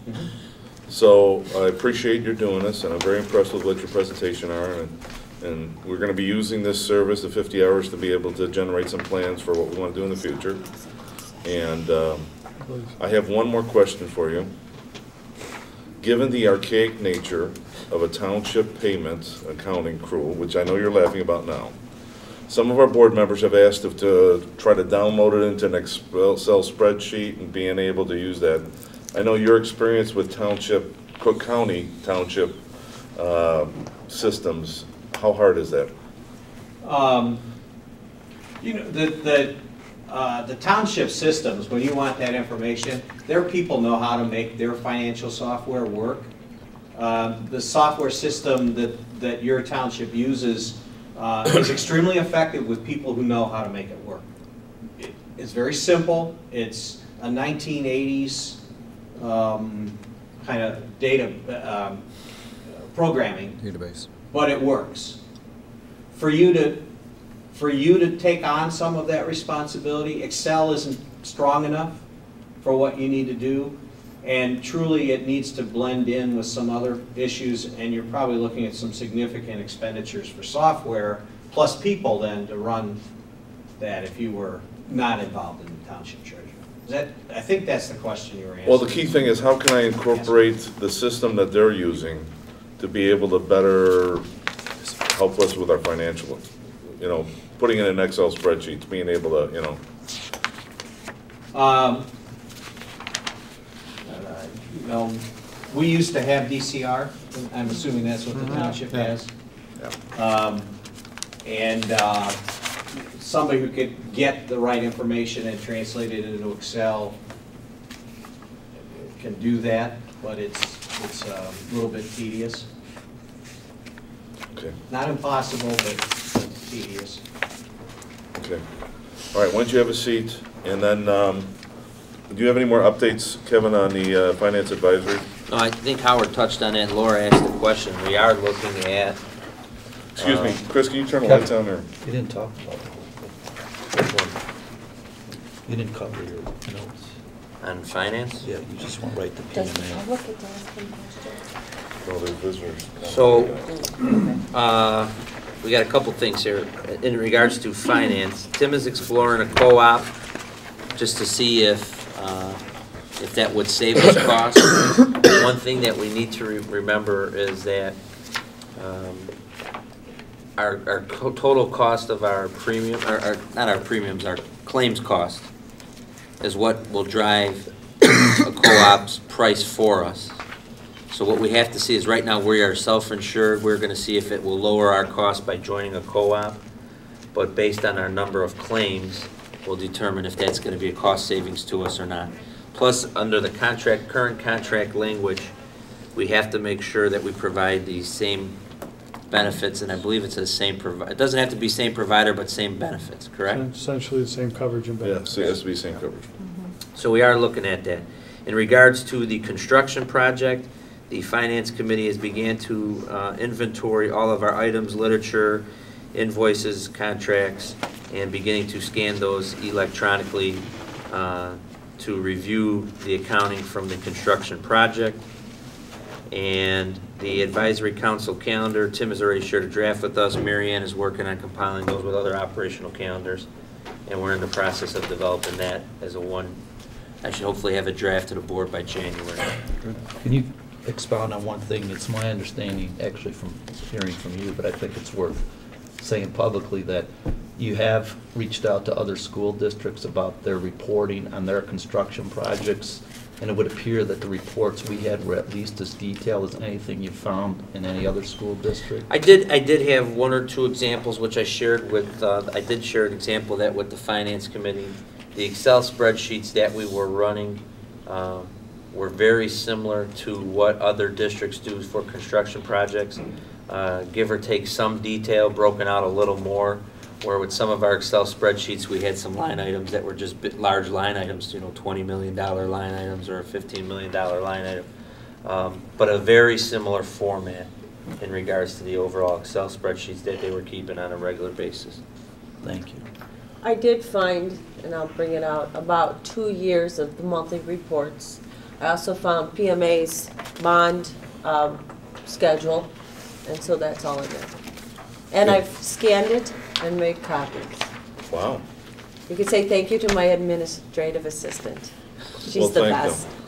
So I appreciate your doing this, and I'm very impressed with what your presentation are, and we're going to be using this service, the 50 hours, to be able to generate some plans for what we want to do in the future. And I have one more question for you. Given the archaic nature of a township payment accounting accrual, which I know you're laughing about now, some of our board members have asked if to try to download it into an Excel spreadsheet and being able to use that. I know your experience with township, Cook County Township systems, how hard is that? You know, the township systems, when you want that information, their people know how to make their financial software work. The software system that your township uses is extremely effective with people who know how to make it work. It's very simple. It's a 1980s kind of data programming Database. but it works. For you to take on some of that responsibility, Excel isn't strong enough for what you need to do, and truly it needs to blend in with some other issues, and you're probably looking at some significant expenditures for software, plus people then to run that if you were not involved in the township treasurer. I think that's the question you were asking. Well, the key thing is, how can I incorporate the system that they're using to be able to better help us with our financial, you know, putting in an Excel spreadsheet, being able to, you know. You know, we used to have DCR. I'm assuming that's what the township has. And somebody who could get the right information and translate it into Excel can do that, but it's a little bit tedious. Okay. Not impossible, but tedious. Okay. All right, why don't you have a seat, and then, do you have any more updates, Kevin, on the finance advisory? No, I think Howard touched on that, and Laura asked the question. We are looking at... Excuse me, Chris, can you turn the lights on there? You didn't talk about it. You didn't cover your notes. On finance? Yeah, you just went right to Does the PMA. public get to ask them questions? No, there's visitors. So, we got a couple things here. In regards to finance, Tim is exploring a co-op just to see if that would save us costs. One thing that we need to remember is that our total cost of our premium, not our premiums, our claims cost is what will drive a co-op's price for us. So what we have to see is, right now, we are self-insured. We're going to see if it will lower our cost by joining a co-op. But based on our number of claims, we'll determine if that's going to be a cost savings to us or not. Plus, under the contract, current contract language, we have to make sure that we provide the same benefits, and I believe it says same provider. It doesn't have to be same provider, but same benefits, correct? Essentially the same coverage and Yeah, benefits. so it has to be same coverage. So we are looking at that. In regards to the construction project, the Finance Committee has began to inventory all of our items, literature, invoices, contracts, and beginning to scan those electronically to review the accounting from the construction project. And the Advisory Council calendar, Tim has already shared a draft with us. Mary Ann is working on compiling those with other operational calendars. And we're in the process of developing that as a one. I should hopefully have a draft to the board by January. Can you expound on one thing? It's my understanding, actually from hearing from you, but I think it's worth saying publicly, that you have reached out to other school districts about their reporting on their construction projects, and it would appear that the reports we had were at least as detailed as anything you found in any other school district. I did have one or two examples which I shared with, I did share an example of that with the Finance Committee. The Excel spreadsheets that we were running were very similar to what other districts do for construction projects. Give or take some detail, broken out a little more, where with some of our Excel spreadsheets, we had some line items that were just large line items, you know, $20 million line items or a $15 million line item. But a very similar format in regards to the overall Excel spreadsheets that they were keeping on a regular basis. Thank you. I did find, and I'll bring it out, about 2 years of the monthly reports. I also found PMA's bond schedule, and so that's all in there. And I've scanned it and made copies. Wow. You could say thank you to my administrative assistant. She's Well, the thank best. them.